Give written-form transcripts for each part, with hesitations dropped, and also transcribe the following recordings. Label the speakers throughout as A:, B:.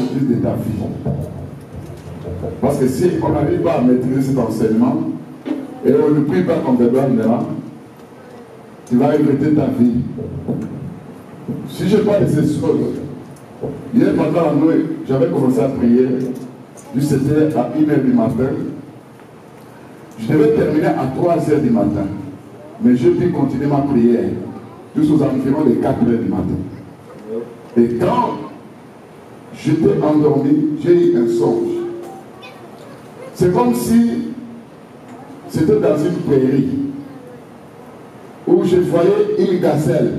A: l'église de ta vie. Parce que si on n'arrive pas à maîtriser cet enseignement, et on ne prie pas comme des doigts là, tu vas regretter ta vie. Si je parle de ces choses, hier pendant la nuit, j'avais commencé à prier, c'était à 1h du matin. Je devais terminer à 3h du matin. Mais je puis continuer ma prière jusqu'aux environs de 4h du matin. Et quand j'étais endormi, j'ai eu un songe. C'est comme si c'était dans une prairie où je voyais une gazelle.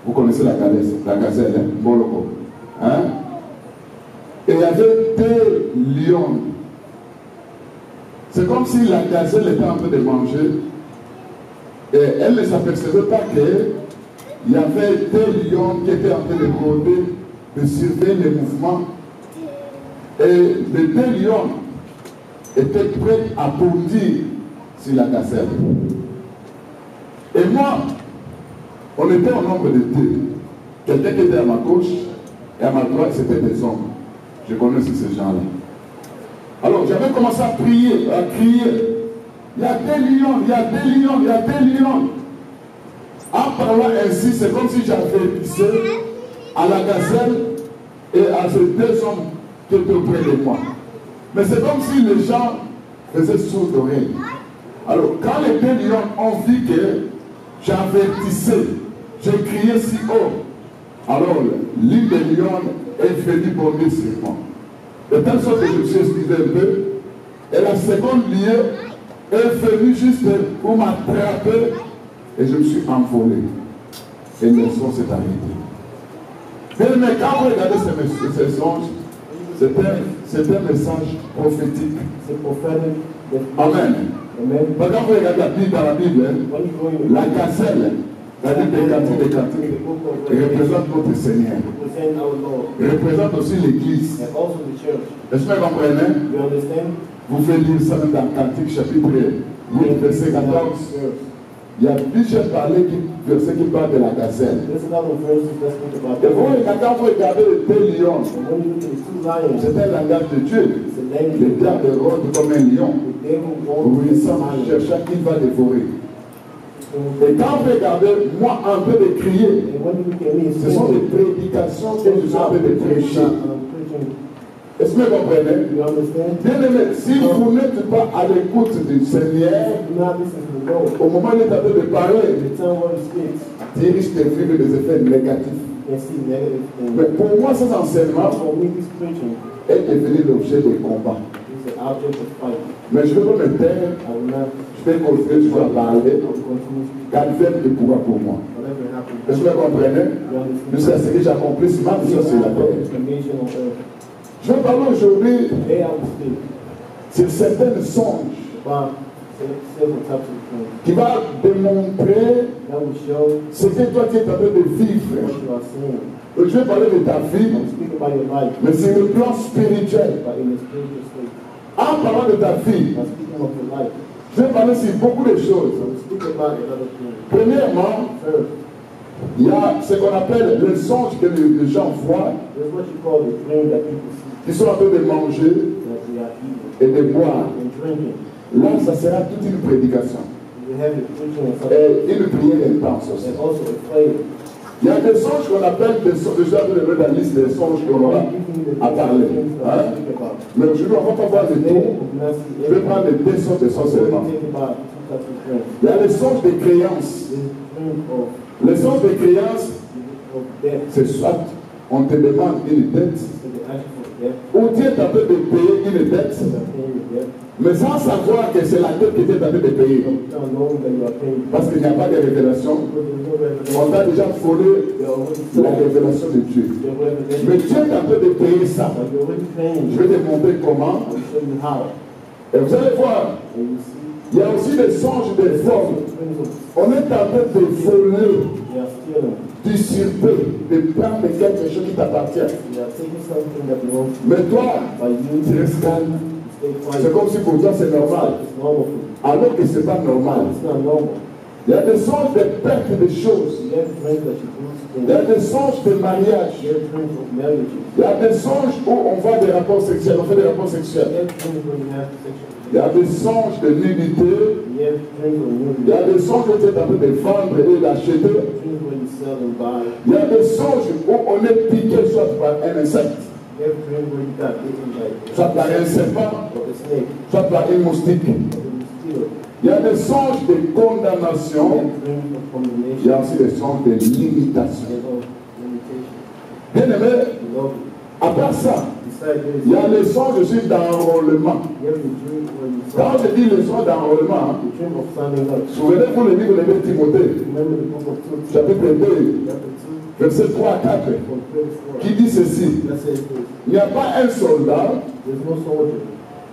A: Vous connaissez la gazelle, hein? Boloko. Hein? Et il y avait 2 lions. C'est comme si la gazelle était en train de manger. Et elle ne s'apercevait pas qu'il y avait 2 lions qui étaient en train de rôder, de surveiller les mouvements. Et les 2 lions étaient prêts à bondir sur la gazelle. Et moi, on était au nombre de 2. Quelqu'un qui était à ma gauche et à ma droite, c'était des hommes. Je connais ces gens-là. Alors j'avais commencé à prier, à crier. Il y a 2 lions, il y a 2 lions, il y a 2 lions. En parlant ainsi, c'est comme si j'avais pissé à la gazelle et à ces 2 hommes qui étaient auprès de moi. Mais c'est comme si les gens faisaient sourd d'oreille. Alors, quand les 2 lions ont vu que j'avertissais, j'ai crié si haut, alors l'une des lions est venue bomber sur moi. De telle sorte que je me suis excusé un peu, et la seconde lion est venue juste pour m'attraper, et je me suis envolé. Et le son s'est arrêté. Mais quand vous regardez ces songes, c'est un message prophétique.
B: C'est prophétique.
A: Amen. Quand vous regardez la Bible, dans la Bible, la gazelle, la Bible des cantiques, représente notre Seigneur. Représente aussi l'Église. Est-ce que vous comprenez? Vous pouvez lire ça dans Cantique chapitre 8, verset 14. Il y a plusieurs versets qui parlent de la gazelle. Et quand vous regardez les 2 lions, c'est un langage de Dieu. Le diable rôde comme un lion, cherchant qui va dévorer. Et quand vous regardez, moi en train de crier, ce sont des prédications que je suis en train de prêcher. Est-ce que vous comprenez? Bien aimé, si vous n'êtes pas à l'écoute du Seigneur, au moment où il est en train de parler, il risque de vivre des effets négatifs. Mais pour moi, cet enseignement est devenu l'objet de combat. Mais je ne vais pas me taire, je vais continuer toujours à parler, qu'advienne le pouvoir pour moi. Est-ce que vous comprenez? Jusqu'à ce que j'accomplisse ma mission sur la terre. Je vais parler aujourd'hui sur certains songes qui va démontrer ce que toi tu es en train de vivre. Donc, je vais parler de ta vie, mais sur le plan spirituel. En parlant de ta vie, je vais parler sur beaucoup de choses. Premièrement, il y a ce qu'on appelle les songes que les gens voient, qui sont en train de manger et de boire. Là, ça sera toute une prédication. Et une prière intense aussi. Il y a des songes qu'on appelle des songes, déjà de la liste des songes qu'on aura à parler. Hein? Mais aujourd'hui, on ne va pas voir le tout. Je vais prendre les 2 sortes de songes seulement. Il y a les songes de créance. Les songes de créance, c'est soit on te demande une dette, ou tu es en train de payer une dette, mais sans savoir que c'est la dette que tu es en train de payer. Parce qu'il n'y a pas de révélation. On t'a déjà volé la révélation de Dieu. Mais tu es en train de payer ça. Je vais te montrer comment. Et vous allez voir, il y a aussi des songes des formes. On est en train de voler, d'usurper, de prendre quelque chose qui t'appartient. Mais toi, tu restes calme. C'est comme si pour toi c'est normal. Alors que ce n'est pas normal. Il y a des songes de perte de choses. Il y a des songes de mariage. Il y a des songes où on voit des rapports sexuels, on fait des rapports sexuels. Il y a des songes de nudité. Il y a des songes où tu es en train de vendre et d'acheter. Il y a des songes où on est piqué soit par un insecte, soit par un serpent, soit par un moustique. Il y a des songes de condamnation. Il y a aussi des songes de limitation. Bien aimé, à part ça, il y a les songes aussi d'enrôlement. Quand je dis les songes d'enrôlement, souvenez-vous le livre de Timothée, chapitre 2, verset 3 à 4, qui dit ceci: il n'y a pas un soldat,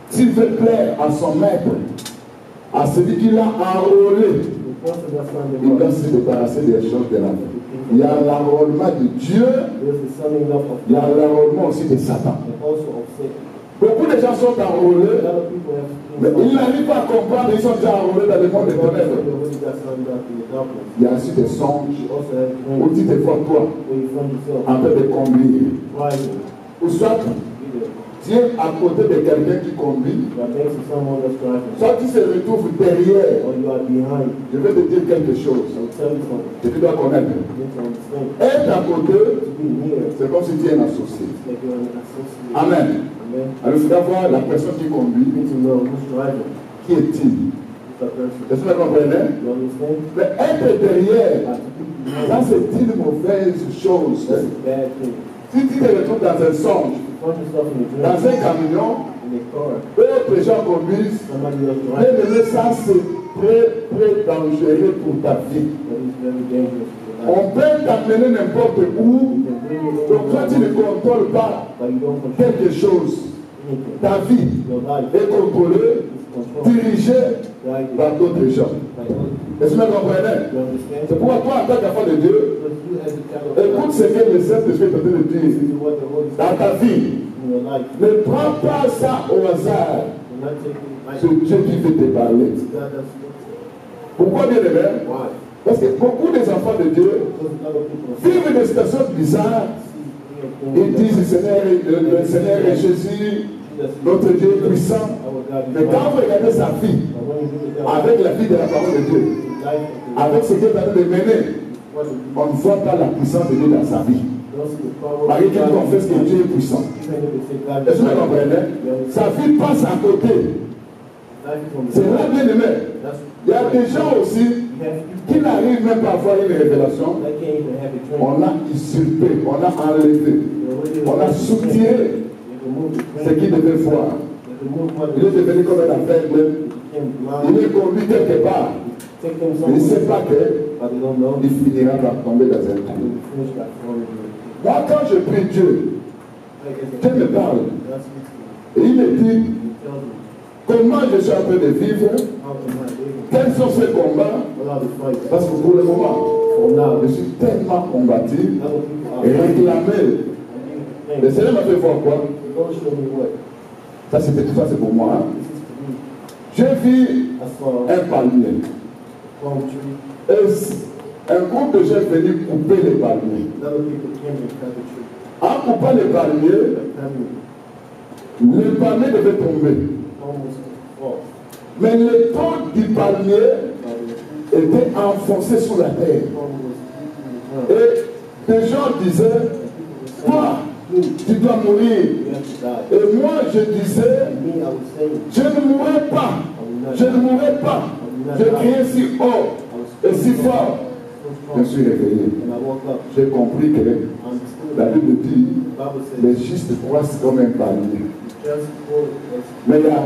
A: s'il veut plaire à son maître, à celui qui l'a enrôlé, il doit se débarrasser des choses de la vie. Il y a l'enrôlement de Dieu, il y a l'enrôlement aussi de Satan. Beaucoup de gens sont enrôlés, mais ils n'arrivent pas à comprendre, ils sont déjà enrôlés dans le monde des ténèbres. Il y a aussi des songes où tu te vois toi en train de conduire. Ou soit tu es à côté de quelqu'un qui conduit, soit tu se retrouves derrière. Je vais te dire quelque chose que tu dois connaître. Être à côté, c'est comme si tu es un associé. Amen. Alors il faut voir la personne qui conduit. Qui est-il? Est-ce que vous comprenez? Mais être derrière, ça c'est une mauvaise chose. Si tu te retrouves dans un songe, dans un camion, d'autres gens conduisent, mais ça c'est très dangereux pour ta vie. On peut t'amener n'importe où, donc toi tu ne contrôles pas quelque chose. Ta vie est contrôlée, dirigée par d'autres gens. Est-ce que vous comprenez? C'est pourquoi toi, en tant qu'enfant de Dieu, écoute ce que le Saint-Esprit est en train de dire dans ta vie. Ne prends pas ça au hasard. C'est Dieu qui veut te parler. Pourquoi bien aimé? Parce que beaucoup des enfants de Dieu vivent des situations bizarres. Ils disent, le Seigneur est Jésus, notre Dieu est puissant. Mais quand vous regardez sa vie, avec la vie de la parole de Dieu, avec ce qu'il est en train de mener, on ne voit pas la puissance de Dieu dans sa vie. Marie qui confesse que Dieu est puissant. Est-ce que vous comprenez? Sa vie passe à côté. C'est là bien aimé. Il y a des gens aussi qui n'arrivent même pas à avoir une révélation. On a usurpé, on a enlevé, on a soutiré ce qu'il devait voir. Il est devenu comme un aveugle. Il est conduit quelque part. Il ne sait pas qu'il finira par tomber dans un trou. Moi, quand je prie Dieu, Dieu me parle. Et il me dit comment je suis en train de vivre, quels sont ces combats. Parce que pour le moment, je suis tellement combattu et réclamé. Le Seigneur m'a fait voir quoi? Ça, c'était tout ça, c'est pour moi. J'ai vu un palmier. Et un groupe de gens est venu couper les palmiers. En coupant les palmiers, le palmier devait tomber. Mais le tronc du palmier était enfoncé sous la terre. Et des gens disaient, toi, tu dois mourir. Et moi, je disais, je ne mourrai pas. Je ne mourrai pas. Je criais si haut et si fort. Je me suis réveillé. J'ai compris que la Bible dit, les justes croissent comme un palmier. Mais il y a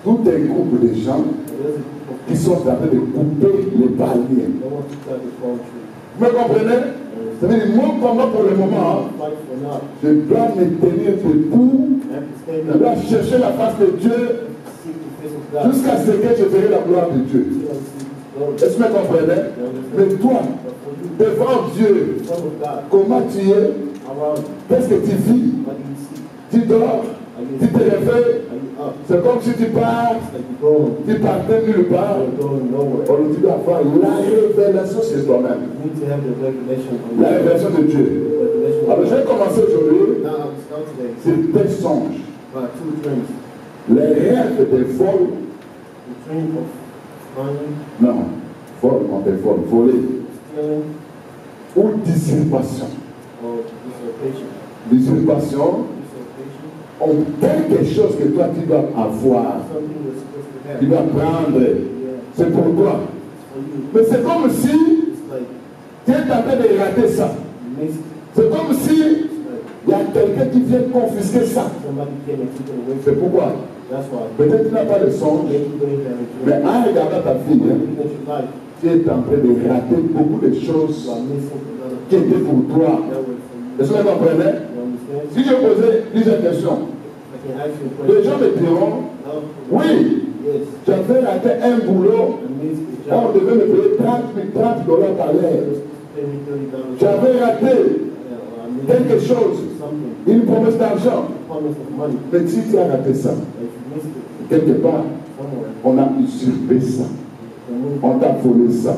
A: tout un groupe de gens qui sont en train de couper les palmiers. Vous me comprenez? Ça veut dire, mon combat pour le moment, je dois me tenir debout, je dois chercher la face de Dieu jusqu'à ce que je verrai la gloire de Dieu. Est-ce que vous comprenez? Mais toi, devant Dieu, comment tu es? Qu'est-ce que tu vis? Tu dors? Tu te réveilles, c'est comme si tu pars, tu partais nulle part. Alors tu dois avoir la révélation sur toi-même. La révélation de Dieu. Alors je vais commencer aujourd'hui sur des songes. Les rêves des vols. Non, vol, on des vols, voler. Ou dissimuration. Dissimuration. On quelque chose que toi tu dois avoir. Tu dois prendre. C'est pour toi. Mais c'est comme si tu es en train de rater ça. C'est comme si il y a quelqu'un qui vient confisquer ça. C'est pourquoi. Peut-être tu n'as pas le songe, mais en regardant ta fille, tu es en train de rater beaucoup de choses qui étaient pour toi. Est-ce que vous comprenez? Si je posais plusieurs questions, les gens me diront, oui, j'avais raté un boulot, on devait me payer $30 par l'heure. J'avais raté quelque chose, une promesse d'argent. Mais si tu as raté ça, quelque part, on a usurpé ça. On t'a volé ça.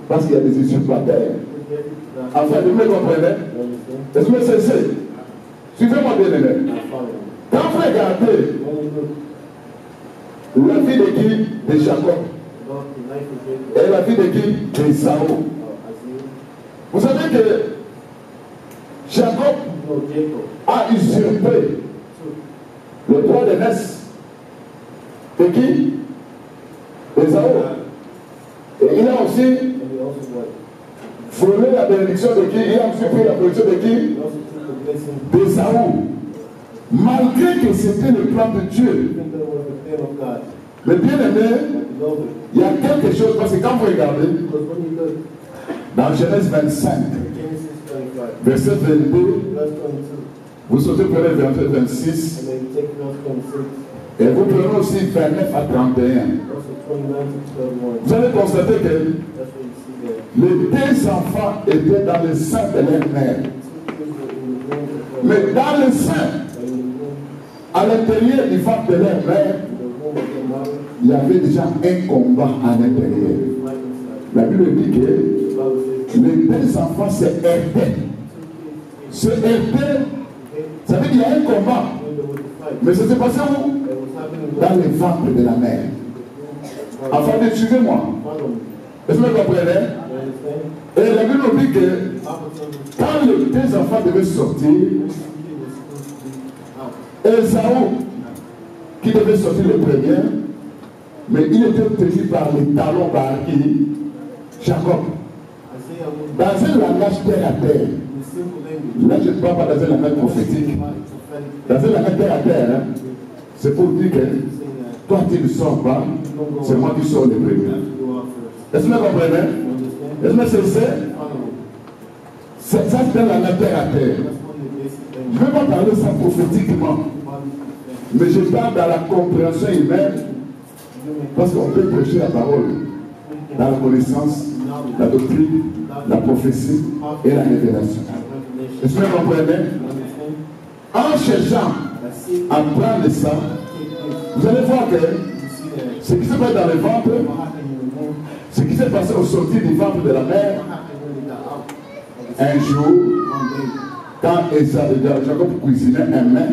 A: Parce qu'il y a des usurpateurs. Enfin, vous me comprenez? Est-ce que c'est ça? Suivez-moi bien, aimé. Quand vous regardez la vie de qui? De Jacob. Et la vie de qui? De Esaü. Vous savez que Jacob a usurpé le droit de naissance de qui? Esaü. Et il a aussi volé la bénédiction de qui? Il a aussi pris la bénédiction de qui? D'Esaü. Malgré que c'était le plan de Dieu. Mais bien aimé, il y a quelque chose, parce que quand vous regardez, dans Genèse 25, verset 22, vous sautez pour le verset 26, et vous prenez aussi 29 à 31. Vous allez constater que les deux enfants étaient dans le sein de leur mère. Mais dans le sein, à l'intérieur du ventre de leur mère, il y avait déjà un combat à l'intérieur. La Bible dit que les deux enfants se heurtaient. Se heurtaient, ça veut dire qu'il y a un combat. Mais ça s'est passé où? Dans le ventre de la mère. Enfin, suivez-moi. Est-ce que vous comprenez? Et la Bible dit que quand les deux enfants devaient sortir, Esaü, qui devait sortir le premier, mais il était tenu par les talons par qui? Jacob. Dans un langage terre à terre. Là, je ne parle pas dans un langage prophétique. Dans un langage terre à terre, hein, c'est pour dire que toi, tu ne sors pas, c'est moi qui sors le premier. Est-ce que vous comprenez? Est-ce que c'est ça? C'est un langage terre à terre. Je ne vais pas parler ça prophétiquement, mais je parle dans la compréhension humaine, parce qu'on peut prêcher la parole dans la connaissance, la doctrine, la prophétie et la révélation. Est-ce que vous comprenez? En cherchant à prendre ça, vous allez voir que ce qui se passe dans le ventre, ce qui s'est passé au sortir du ventre de la mère, un jour, quand Jacob cuisinait un main,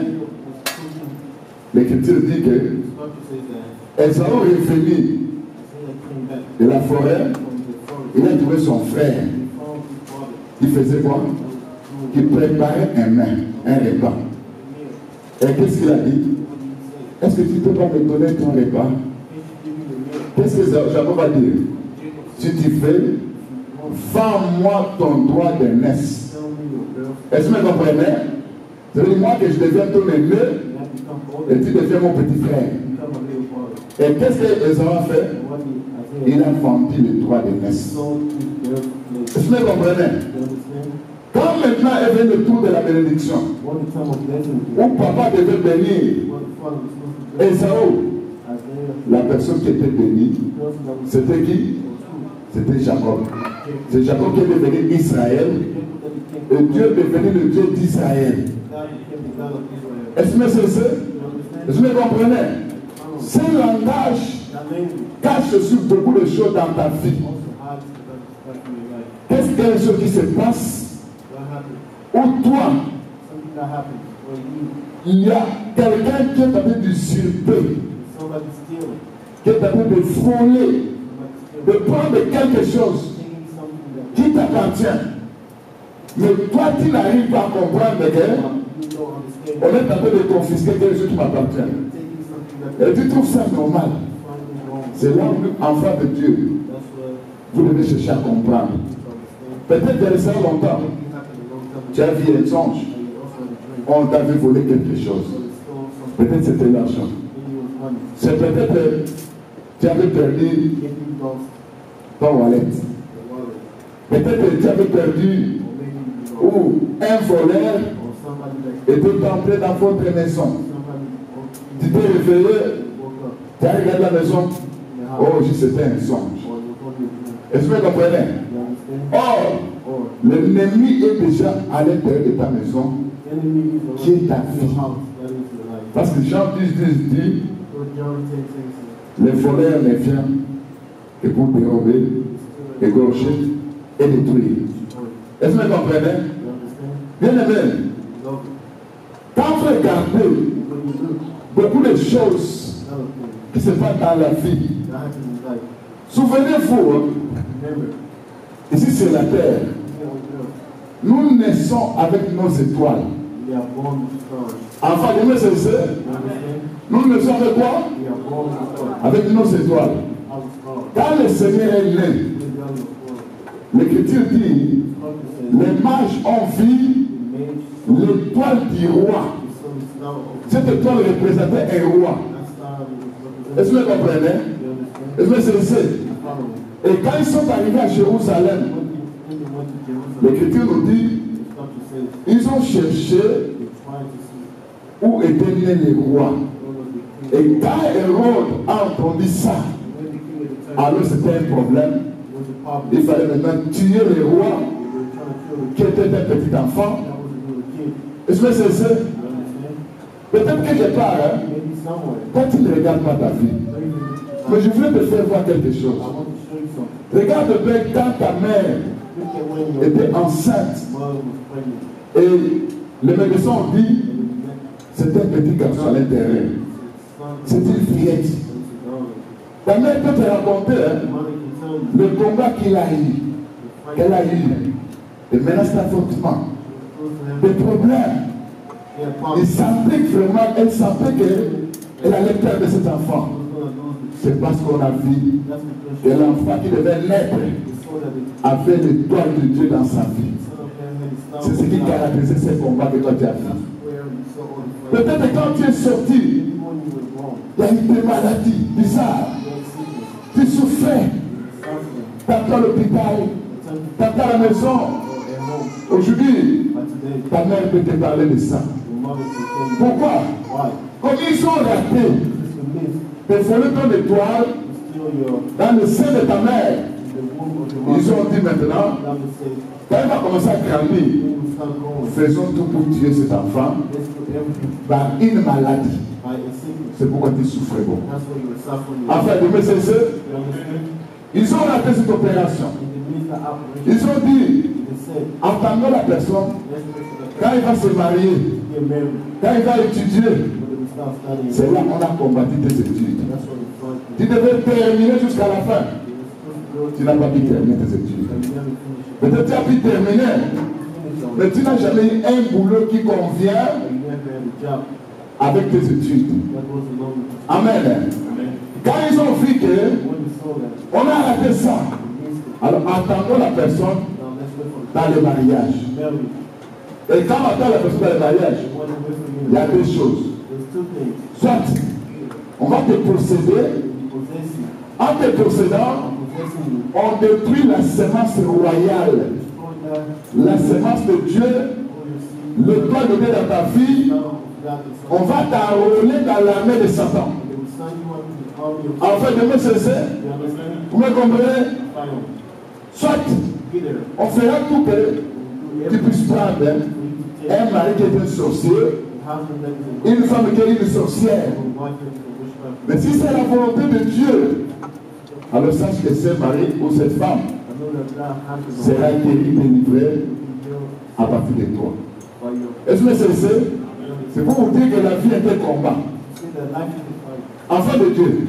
A: l'Écriture dit que Esaü est revenu de la forêt, il a trouvé son frère. Il faisait quoi? Il préparait un repas. Et qu'est-ce qu'il a dit? Est-ce que tu ne peux pas me donner ton repas? Qu'est-ce que Jacob va dire? Si tu fais, vends-moi ton droit de naissance. Est-ce que vous comprenez? C'est-à-dire moi que je deviens ton aîné et tu deviens mon petit frère. Et qu'est-ce que Esaü a fait? Il a vendu le droit de naissance. Est-ce que vous comprenez? Quand maintenant est venu le tour de la bénédiction, où papa devait bénir Esaü, la personne qui était bénie, c'était qui? C'était Jacob. C'est Jacob qui est devenu Israël. Et Dieu est devenu le Dieu d'Israël. Est-ce que c'est? Est-ce que vous comprenez? Ce langage cache sur beaucoup de choses dans ta vie. Qu'est-ce qu'il y a des choses qui se passent? Ou toi, il y a quelqu'un qui est en train d'usurper, qui est en train de voler, de prendre quelque chose qui t'appartient. Mais toi, tu n'arrives pas à comprendre qu'on est en train de confisquer quelque chose qui m'appartient. Et tu trouves ça normal. C'est là où, enfant de Dieu, vous devez chercher à comprendre. Peut-être que ça longtemps, tu as vu un songe. On t'avait volé quelque chose. Peut-être c'était l'argent. C'est peut-être que tu avais perdu ton wallet. Peut-être que tu avais perdu ou un voleur était entré dans votre maison. Tu t'es réveillé, tu as regardé la maison. Oh, c'était un songe. Est-ce que vous comprenez? Or, l'ennemi est déjà à l'intérieur de ta maison, qui est ta vie. Parce que Jean 10 dit, les voleurs ne viennent que pour dérober, égorger et détruire. Est-ce que vous comprenez? Bien aimé, quand vous regardez beaucoup de choses qui se passent dans la vie, souvenez-vous, ici sur la terre, nous naissons avec nos étoiles. Enfin, nous naissons avec quoi? Avec nos étoiles. Quand le Seigneur est né, l'Écriture dit, les mages ont vu l'étoile du roi. Cette étoile représentait un roi. Est-ce que vous comprenez? Est-ce que c'est? Et quand ils sont arrivés à Jérusalem, l'Écriture nous dit, ils ont cherché où était né le roi. Et quand Hérode a entendu ça, alors c'était un problème. Il fallait maintenant tuer le roi qui était un petit enfant. Est-ce que c'est ça? Peut-être que je pars, hein? Quand tu ne regardes pas ta vie. Mais je voulais te faire voir quelque chose. Regarde bien quand ta mère était enceinte. Et les médecins ont dit c'était un petit garçon à l'intérieur. C'est une fillette. Ta mère peut te raconter le combat qu'elle a eu. Des menaces d'affrontement. Des problèmes. Elle sentait vraiment, elle sentait qu'elle allait perdre cet enfant. C'est parce qu'on a vu que l'enfant qui devait naître avait l'étoile de Dieu dans sa vie. C'est ce qui caractérisait ces combats que toi tu as fait. Peut-être que quand tu es sorti, il y a eu des maladies bizarres. Tu souffrais. Tu attends à l'hôpital, tu attends à la maison. Aujourd'hui, ta mère peut te parler de ça. Pourquoi? Comme ils ont raté de voler ton étoile dans le sein de ta mère, ils ont dit maintenant, quand il va commencer à grandir, faisons tout pour tuer cet enfant par une maladie. C'est pourquoi tu souffres beaucoup. Enfin, de me cesser, ils ont raté cette opération. Ils ont dit, attendons la personne, quand il va se marier, quand il va étudier, c'est là qu'on a combattu tes études. Tu devais terminer jusqu'à la fin. Tu n'as pas pu terminer tes études. Peut-être tu as pu terminer, mais tu n'as jamais eu un boulot qui convient avec tes études. Amen. Quand ils ont vu qu'on a raté ça, alors attendons la personne dans le mariage. Et quand on attend la personne dans le mariage, il y a deux choses. Soit on va te procéder, en te procédant, on détruit la semence royale, la semence de Dieu, le toit de Dieu dans ta vie. On va t'enrôler dans l'armée de Satan. Enfin, de me cesser, vous me comprenez? Soit on fera tout que tu puisses prendre un mari qui est un sorcier, une femme qui est une sorcière. Mais si c'est la volonté de Dieu, alors sache que ce mari ou cette femme sera guéri, délivré à partir de toi. Est-ce que c'est pour vous dire que la vie est un combat? Enfant de Dieu,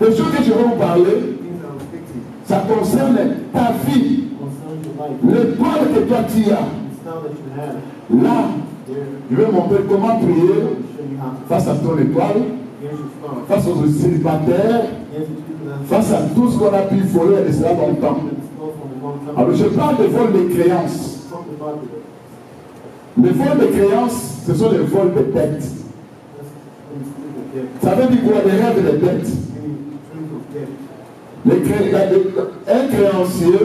A: les choses que je vais vous parler, ça concerne ta vie, l'étoile que toi tu as. Là, je vais montrer comment prier face à ton étoile, face aux célibataires, face à tout ce qu'on a pu voler et cela longtemps. Alors je parle de vol de créances. Les vols de créances, ce sont les vols de dettes. Ça veut dire quoi? Les rêves de dettes. Un créancier,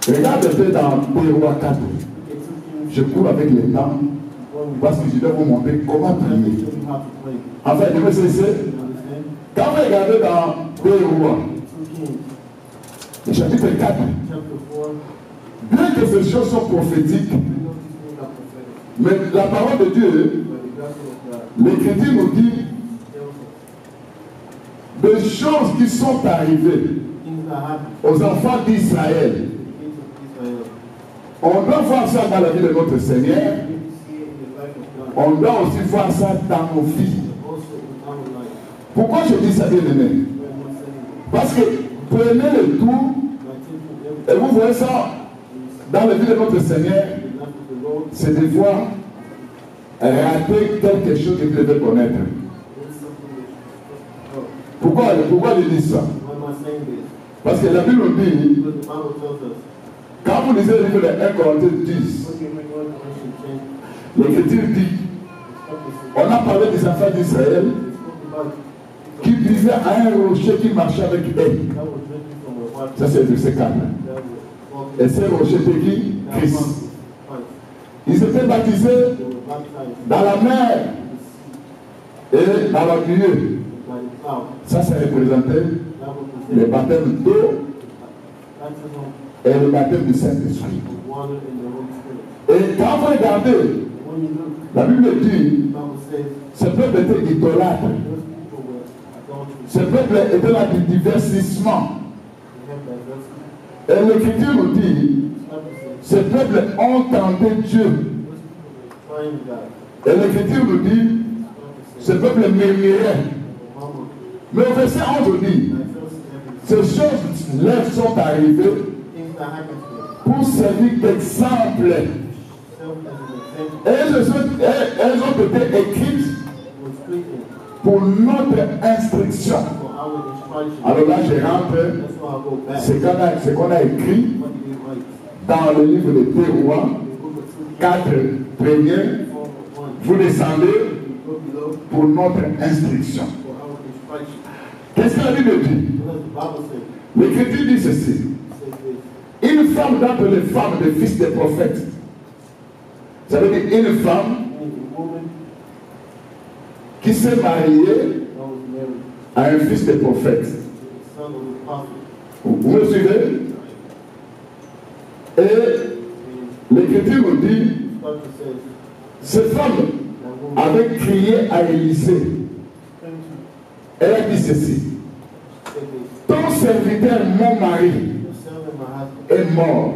A: regarde un peu dans 2 Rois 4. Je cours avec les temps parce que je dois vous montrer comment prier. Enfin, je vais cesser. Quand vous regardez dans 2 Rois, le chapitre 4, bien que ces choses sont prophétiques, mais la parole de Dieu, l'Écriture nous dit des choses qui sont arrivées aux enfants d'Israël. On doit voir ça dans la vie de notre Seigneur. On doit aussi voir ça dans nos vies. Pourquoi je dis ça, bien aimé? Parce que prenez le tout et vous voyez ça dans la vie de notre Seigneur, c'est de voir rater quelque chose que vous devez connaître. Pourquoi je dis ça? Parce que la Bible nous dit, quand vous lisez le livre de 1 Corinthiens 10, l'Écriture dit, on a parlé des enfants d'Israël qui vivaient à un rocher qui marchait avec eux. Ça c'est le verset 4. Et ce rocher était qui? Christ. Ils étaient baptisés dans la mer et dans la nuée. Ça représentait le baptême d'eau et le baptême du Saint-Esprit. Et quand vous regardez, la Bible dit, ce peuple était idolâtre. Ce peuple était là du divertissement. Et l'Écriture nous dit, ce peuple ont tenté Dieu. Et l'Écriture nous dit, ce peuple murmurait. Mais au verset 11 dit, ces choses sont arrivées pour servir d'exemple. Et elles ont été écrites pour notre instruction. Alors là, je rentre ce qu'on a écrit dans le livre de 2 Rois, 4 premiers. Vous descendez pour notre instruction. Qu'est-ce que la Bible dit? L'Écriture dit ceci. Une femme d'entre les femmes des fils des prophètes. Ça veut dire une femme qui s'est mariée à un fils des prophètes. Vous me suivez? Et l'Écriture nous dit, cette femme avait crié à Élisée. Elle a dit ceci. Ton serviteur, mon mari, est mort.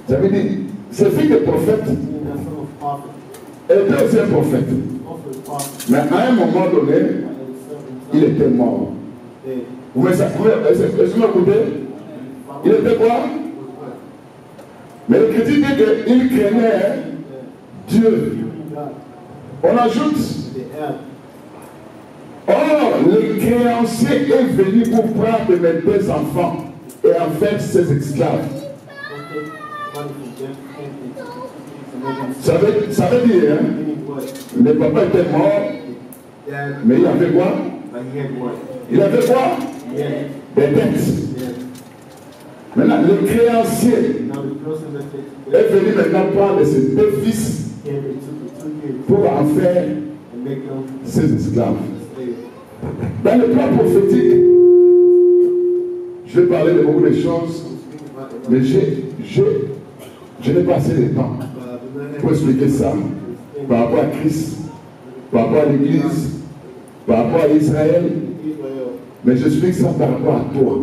A: Ça veut dire, ce fils de prophète était aussi un prophète. Mais à un moment donné, il était mort. Vous m'écoutez? Il était quoi? Mais l'Écriture dit qu'il craignait Dieu. On ajoute, or le créancier est venu pour prendre mes 2 enfants et en faire ses esclaves. Ça veut dire, hein, le papa était mort, mais il avait quoi? Il avait quoi? Des dettes. Maintenant, le créancier est venu maintenant prendre ses 2 fils pour en faire ses esclaves. Dans le plan prophétique, je vais parler de beaucoup de choses. Mais je n'ai pas assez de temps pour expliquer ça par rapport à Christ, par rapport à l'Église, par rapport à Israël. Mais j'explique ça par rapport à toi.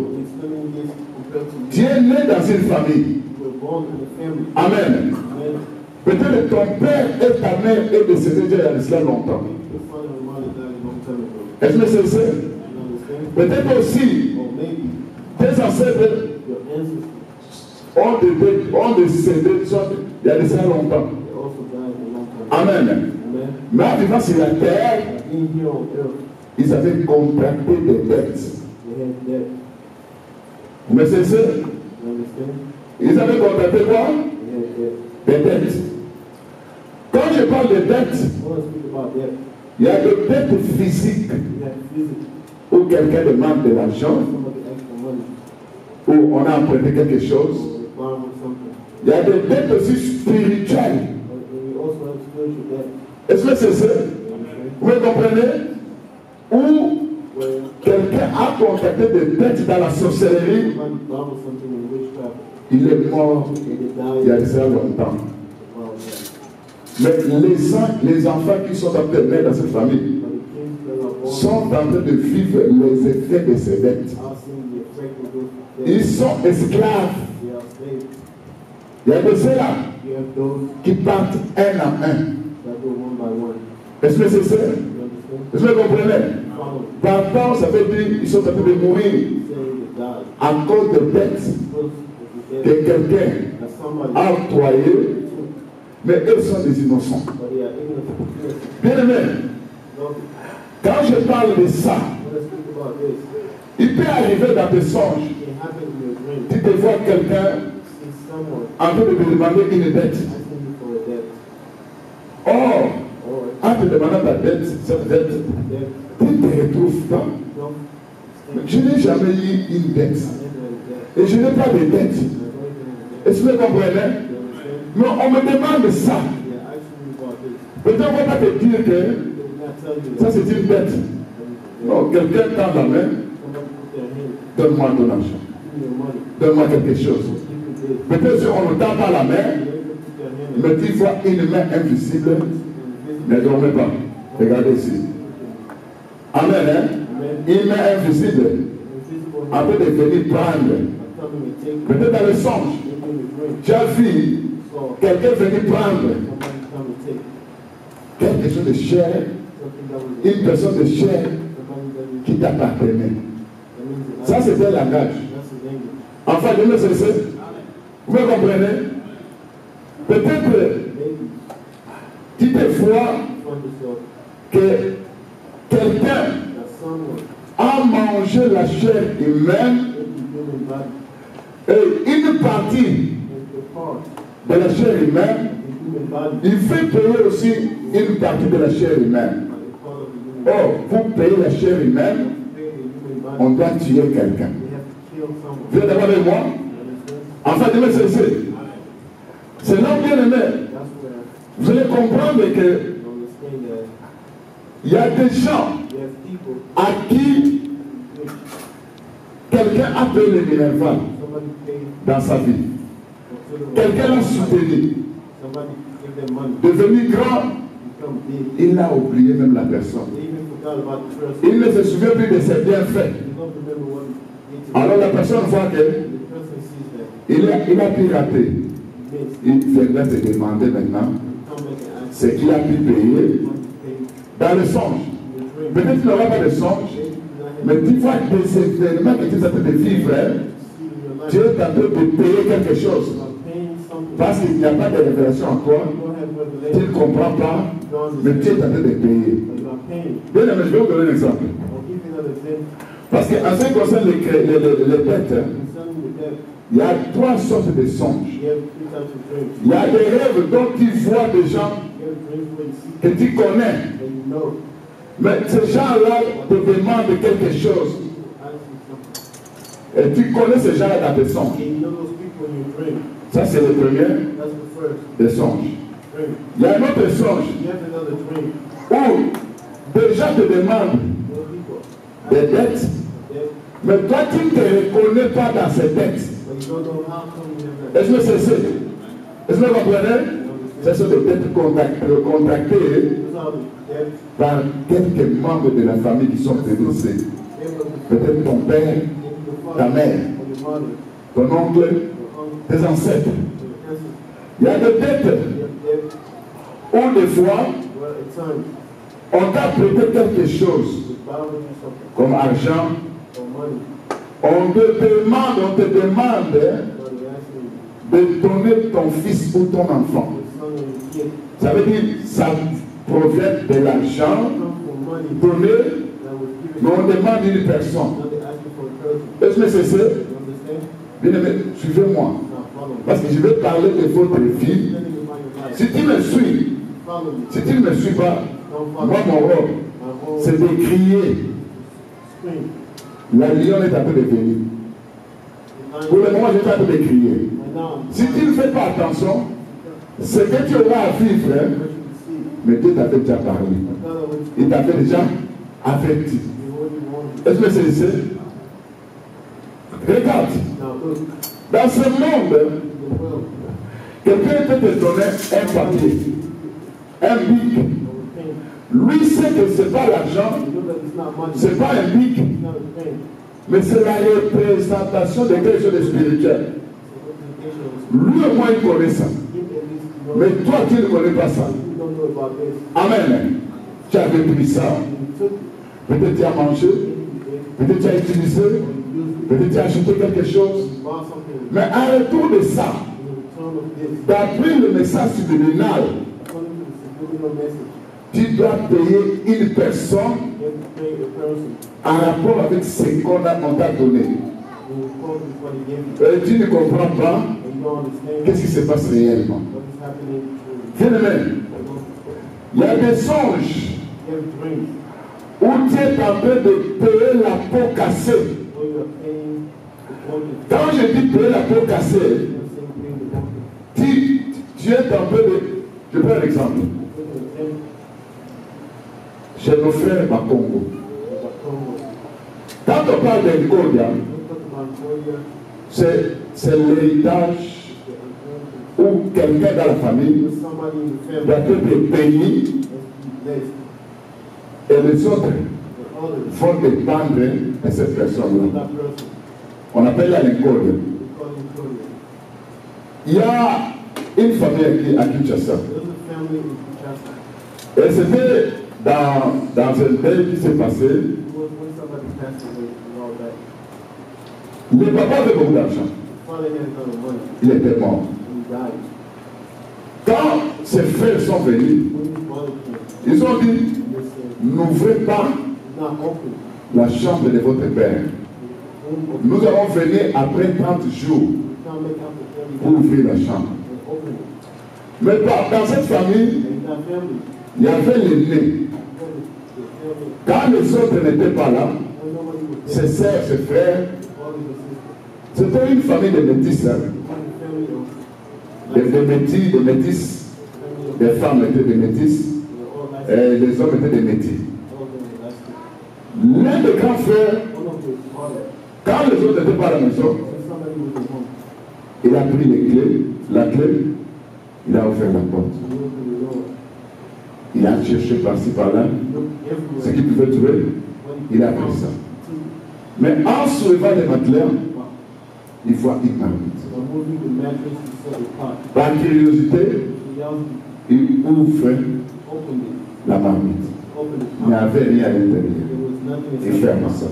A: Tu es né dans une famille. Amen. Peut-être ton père et ta mère est décédé déjà il y a cela longtemps. Est-ce que c'est ça? Peut-être aussi tes ancêtres ont décédé il y a cela longtemps. Amen. Mais en vivant sur la terre, ils avaient contracté des dettes. Mais c'est ça. Ils avaient contracté quoi? Des dettes. Quand je parle de dettes, il y a des dettes physiques où quelqu'un demande de l'argent, où on a emprunté quelque chose. Il y a des dettes aussi spirituelles. Est-ce que c'est ça? Vous comprenez? Où quelqu'un a contracté des dettes dans la sorcellerie, il est mort il y a déjà longtemps. Mais les enfants qui sont en train de naître dans cette famille sont en train de vivre les effets de ces dettes. Ils sont esclaves. Il y a de ceux-là qui partent un à un. Est-ce que c'est ça? Est-ce que vous comprenez? Partant, ça veut dire qu'ils sont en train de mourir à cause de dettes que quelqu'un a octroyées, mais eux sont des innocents. Bien aimé, quand je parle de ça, il peut arriver dans tes songes, tu te vois quelqu'un en train de te demander une dette. Or, en te demandant ta dette, cette dette, tu te retrouves pas. Je n'ai jamais eu une dette. Et je n'ai pas de dette. Est-ce que vous comprenez? Mais on me demande ça. Peut-être on ne va pas te dire que ça c'est une dette. Non, quelqu'un tend la main. Donne-moi ton argent. Donne-moi quelque chose. Peut-être qu'on ne tend pas la main, mais tu vois une main invisible. Ne dormez pas. Regardez ici. Amen. Hein? Une main invisible en train de venir prendre. Peut-être dans le songe, tu as vu quelqu'un venir prendre quelque chose de cher, une personne de chair qui t'appartenait. Ça, c'est un langage. Enfin, je me sais. Vous me comprenez? Peut-être tu te vois que quelqu'un a mangé la chair humaine et une partie de la chair humaine, il fait payer aussi une partie de la chair humaine. Or, pour payer la chair humaine, on doit tuer quelqu'un. Vous êtes d'accord avec moi? Enfin, je me sais. C'est là bien aimé. Vous allez comprendre que il y a des gens à qui quelqu'un a payé le minerval dans sa vie. Quelqu'un l'a soutenu. Devenu grand, il a oublié même la personne. Il ne se souvient plus de ses bienfaits. Alors la personne voit qu'il a piraté. Il viendra se demander maintenant ce qu'il a pu payer dans le songe. Peut-être qu'il n'aura pas de songe, mais tu vois des événements que tu es en train de vivre. Tu es en train de payer quelque chose. Parce qu'il n'y a pas de révélation en toi. Tu ne comprends pas, mais tu es en train de payer. Bien, mais je vais vous donner un exemple. Parce qu'en ce qui concerne les dettes, il y a trois sortes de songes. Il y a des rêves dont tu vois des gens que tu connais. Mais ces gens-là te demandent quelque chose. Et tu connais ces gens-là dans tes songes. Ça, c'est le premier des songes. Il y a un autre songe où des gens te demandent des dettes, mais toi, tu ne te reconnais pas dans ces dettes. Est-ce que c'est ça? Est-ce que vous comprenez? C'est ça d'être contacté par quelques membres de la famille qui sont décédés. Peut-être ton père, ta mère, ton oncle, tes ancêtres. Il y a des dettes où des fois, on t'a prêté quelque chose, comme argent. On te demande de donner ton fils ou ton enfant. Ça veut dire que ça provient de l'argent donné, mais on demande une personne. Est-ce que c'est ça? Bien aimé, suivez-moi. Parce que je vais parler de votre vie. Si tu me suis, si tu ne me suis pas, moi mon rôle, c'est de crier. La lionne est en train de venir. Pour le moment, je suis en train de crier. Si tu ne fais pas attention, ce que tu auras à vivre, hein, mais Dieu t'a déjà parlé. Il t'a déjà averti. Est-ce que c'est ça? Regarde. Dans ce monde, quelqu'un peut te donner un papier, un bic. Lui sait que ce n'est pas l'argent, ce n'est pas un bic, mais c'est la représentation de quelque chose de spirituel. Lui au moins il connaît ça. Mais toi tu ne connais pas ça. Amen. Tu avais pris ça. Peut-être tu as mangé. Peut-être tu as utilisé. Peut-être tu as acheté quelque chose. Mais en retour de ça, d'après le message subliminal, tu dois payer une personne en rapport avec ce qu'on t'a donné. Et tu ne comprends pas qu'est-ce qui se passe réellement. Bien-aimé, il y a des songes où tu es en train de payer la peau cassée. Quand je dis payer la peau cassée, tu es en train de... Je prends un exemple. Chez nos frères Bakongo. Quand on parle d'Enkodia, c'est l'héritage où quelqu'un dans la famille doit être béni et les autres vont dépendre de cette personne-là. On appelle la l'Enkodia. Il y a une famille à Kinshasa. Et c'était dans un deuil qui s'est passé. Le papa avait beaucoup d'argent. Il était mort. Quand ses frères sont venus, ils ont dit, n'ouvrez pas la chambre de votre père. Nous allons venir après 30 jours pour ouvrir la chambre. Mais dans cette famille, il y avait l'aîné. Quand les autres n'étaient pas là, ses sœurs, ses frères, c'était une famille de métis. Des métis. Les femmes étaient des métis. Et les hommes étaient des métis. L'un des grands frères, quand les autres n'étaient pas à la maison, il a pris la clé, il a ouvert la porte. Il a cherché par-ci, par-là, ce qu'il pouvait trouver, il a pris ça. Mais en soulevant les matelas, il voit une marmite. Par curiosité, il ouvre la marmite. Il n'y avait rien à l'intérieur. Il ferme ça.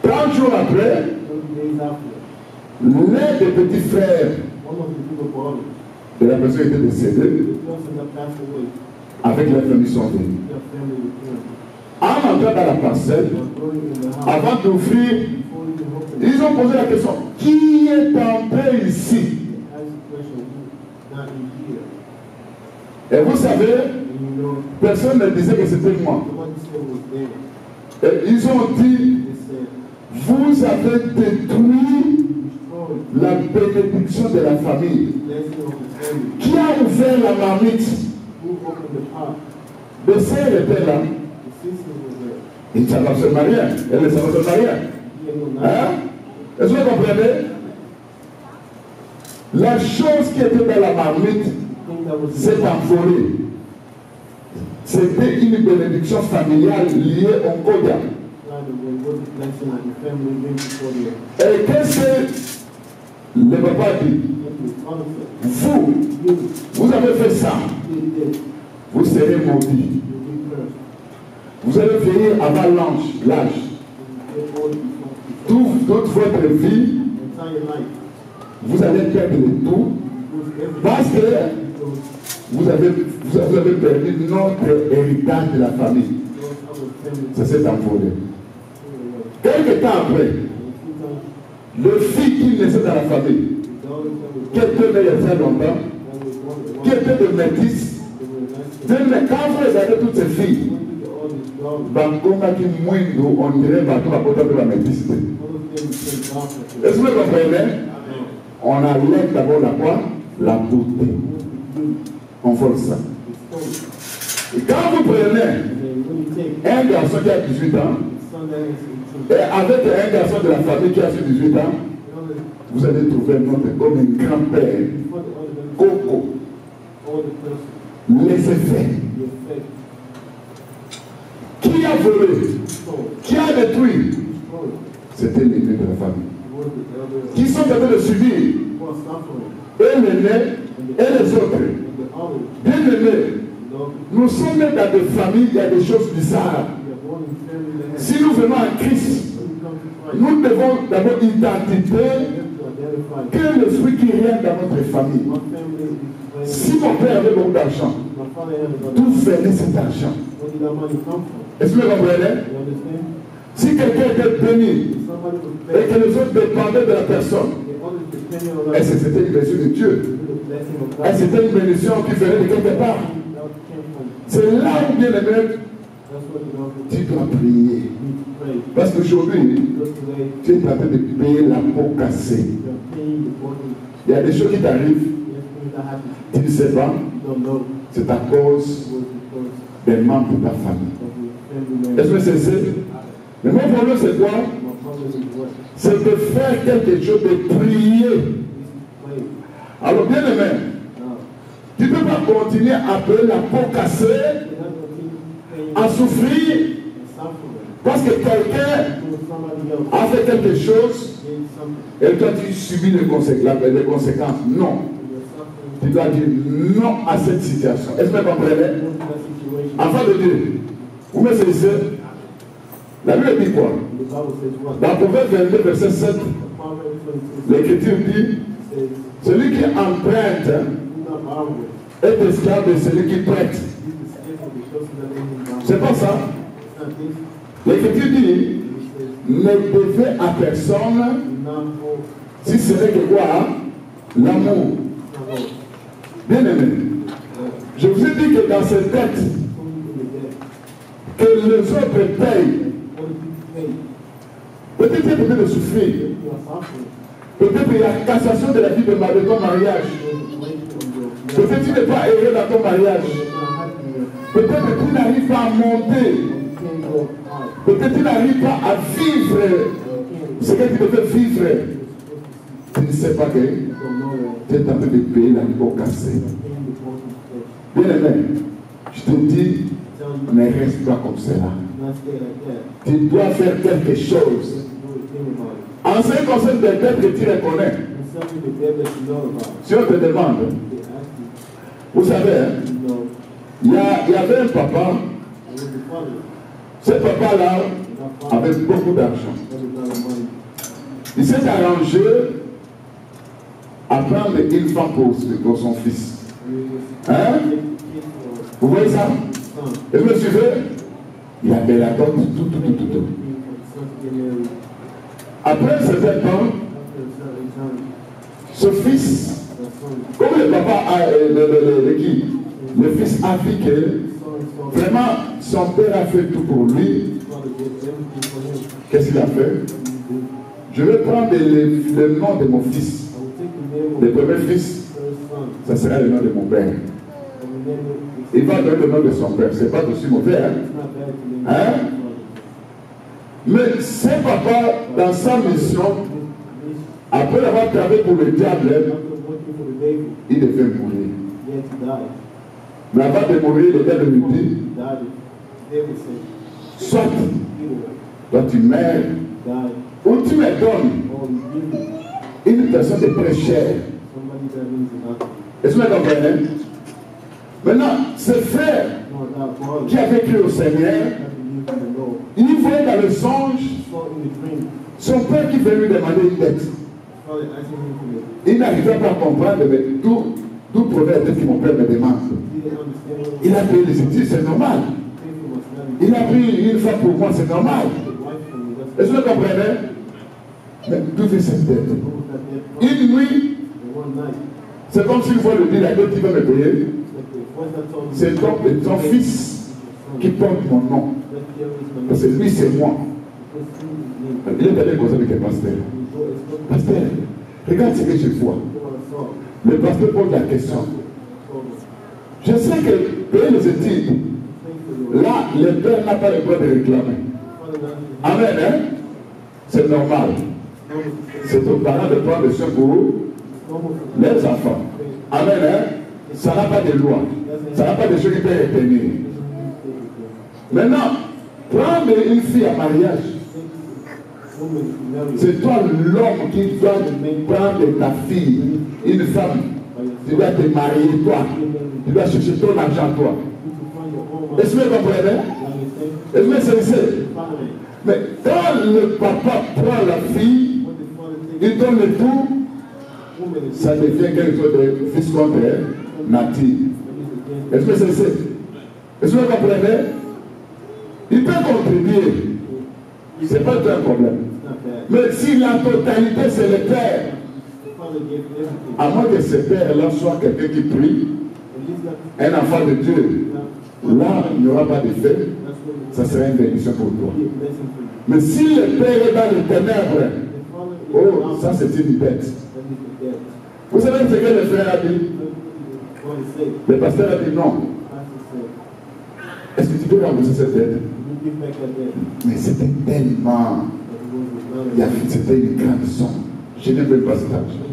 A: 30 jours après, l'un des petits frères de la personne qui était décédée, avec la famille sont venus. En entrant dans la parcelle, avant d'ouvrir, ils ont posé la question, qui est entré ici? Et vous savez, personne ne disait que c'était moi. Et ils ont dit, vous avez détruit la bénédiction de la famille. Qui a ouvert la marmite? Les sœurs étaient là. Ils ne savaient absolument rien. Elles ne savaient absolument rien. Hein? Est-ce que vous comprenez? La chose qui était dans la marmite s'est envolée. C'était une bénédiction familiale liée au Kodia. Et qu'est-ce que le papa dit? Vous avez fait ça. Vous serez maudits. Vous allez vieillir avant l'âge. Toute votre vie, vous allez perdre tout parce que vous avez perdu notre héritage de la famille. Ça s'est envolé. Quelque temps après, le fils qui naissait dans la famille, qui était né il y a très longtemps, qui était de métis, quand vous regardez toutes ces filles, on dirait bateau à côté de la métisité. Est-ce que vous comprenez? On enlève d'abord la quoi? La beauté. On vole ça. Et quand vous prenez un garçon qui a 18 ans, et avec un garçon de la famille qui a 18 ans, vous allez trouver un autre comme un grand-père. Coco. Laissez faire. Qui a volé? Qui a détruit? C'était l'aîné de la famille. Qui sont en train de subir? Et l'aîné et les autres. Bien aimés, nous sommes dans des familles, il y a des choses bizarres. Si nous venons à Christ, nous devons d'abord identifier quel est l'esprit qui règne dans notre famille. Si mon père avait beaucoup d'argent, d'où venait cet argent? Est-ce que vous comprenez? Si quelqu'un était béni et que les autres dépendaient de la personne, est-ce que c'était une bénédiction de Dieu? Est-ce que c'était une bénédiction qui venait de quelque part? C'est là où bien aimé, tu dois prier. Parce qu'aujourd'hui, tu es en train de payer la peau cassée. Il y a des choses qui t'arrivent. Tu ne sais pas. C'est à cause des membres de ta famille. Est-ce que c'est ça? Mais mon problème, c'est quoi? C'est de faire quelque chose, de prier. Alors, bien aimé, tu ne peux pas continuer à payer la peau cassée, à souffrir, parce que quelqu'un a fait quelque chose et toi tu subis les conséquences. Non. Tu dois dire non à cette situation. Est-ce que vous comprenez? Avant de dire, vous me saisissez, la Bible dit quoi? Dans Proverbe 22, verset 7, l'Écriture dit, celui qui emprunte est esclave de celui qui prête. C'est pas ça? L'Écriture dit, ne devez à personne si ce n'est que quoi? L'amour. Bien aimé, je vous ai dit que dans cette dette, que les autres payent, peut-être il y a peut-être de souffrir, peut-être il y a cassation de la vie de ton mariage, peut-être tu n'es pas heureux dans ton mariage, peut-être tu n'arrives pas à monter, peut-être tu n'arrives pas à vivre ce que tu devais vivre. Tu ne sais pas que tu es en train de payer la peau cassée. Bien aimé, je te dis, ne reste pas comme cela. Tu dois faire quelque chose. En ce qui concerne des dettes que tu reconnais, si on te demande, vous savez, il y avait un papa, ce papa-là avait beaucoup d'argent. Il s'est arrangé à prendre une femme pour son fils. Hein? Vous voyez ça? Et vous me suivez? Il avait la dot, tout. Après un certain temps, ce fils, comme le papa a le fils a vu que vraiment son père a fait tout pour lui. Qu'est-ce qu'il a fait? Je vais prendre le nom de mon fils. Le premier fils, ça sera le nom de mon père. Il va donner le nom de son père. C'est pas aussi mauvais. Hein? Mais ce papa, dans sa mission, Après avoir travaillé pour le diable, il devait mourir. Mais avant de mourir, le diable lui dit, soit toi tu meurs, ou tu me donnes une personne de très chère. Est-ce que vous comprenez? Maintenant, ce frère qui avait cru au Seigneur, il voyait dans le songe son père qui venait lui demander une dette. Il n'arrivait pas à comprendre, mais tout prenait la dette que mon père me demande. Il a payé les études, c'est normal. Il a pris une fois pour moi, c'est normal. Est-ce que vous comprenez? Mais d'où vient cette dette? Une nuit, c'est comme s'il faut le dire, la dette qui va me payer, c'est ton fils qui porte mon nom. Parce que lui, c'est moi. Il est allé causer avec le pasteur. Pasteur, regarde ce que je vois. Le pasteur pose la question. Je sais que payer les études, là, le père n'a pas le droit de réclamer. Amen, hein? C'est normal. C'est aux parents de prendre le soin pour les enfants. Amen, hein? Ça n'a pas de loi. Ça n'a pas de choses qui peuvent retenir. Maintenant, prendre une fille à mariage, c'est toi l'homme qui doit prendre ta fille, une femme. Tu dois te marier toi. Tu dois chercher ton argent toi. Est-ce que vous comprenez? Est-ce que c'est sincère? Mais quand le papa prend la fille, il donne le tout, ça devient quelque chose de fils contre nature. Est-ce que c'est sincère? Est-ce que vous comprenez? Il peut contribuer. Ce n'est pas un problème. Mais si la totalité c'est le père, à moins que ce père-là soit quelqu'un qui prie, un enfant de Dieu, là il n'y aura pas d'effet, ça sera une bénédiction pour toi. Mais si le père est dans les ténèbres, oh, ça c'est une bête. Vous savez ce que le frère a dit? Le pasteur a dit non. Est-ce que tu peux rembourser cette dette? Mais c'était tellement. C'était une grande somme. Je n'ai même pas cet argent.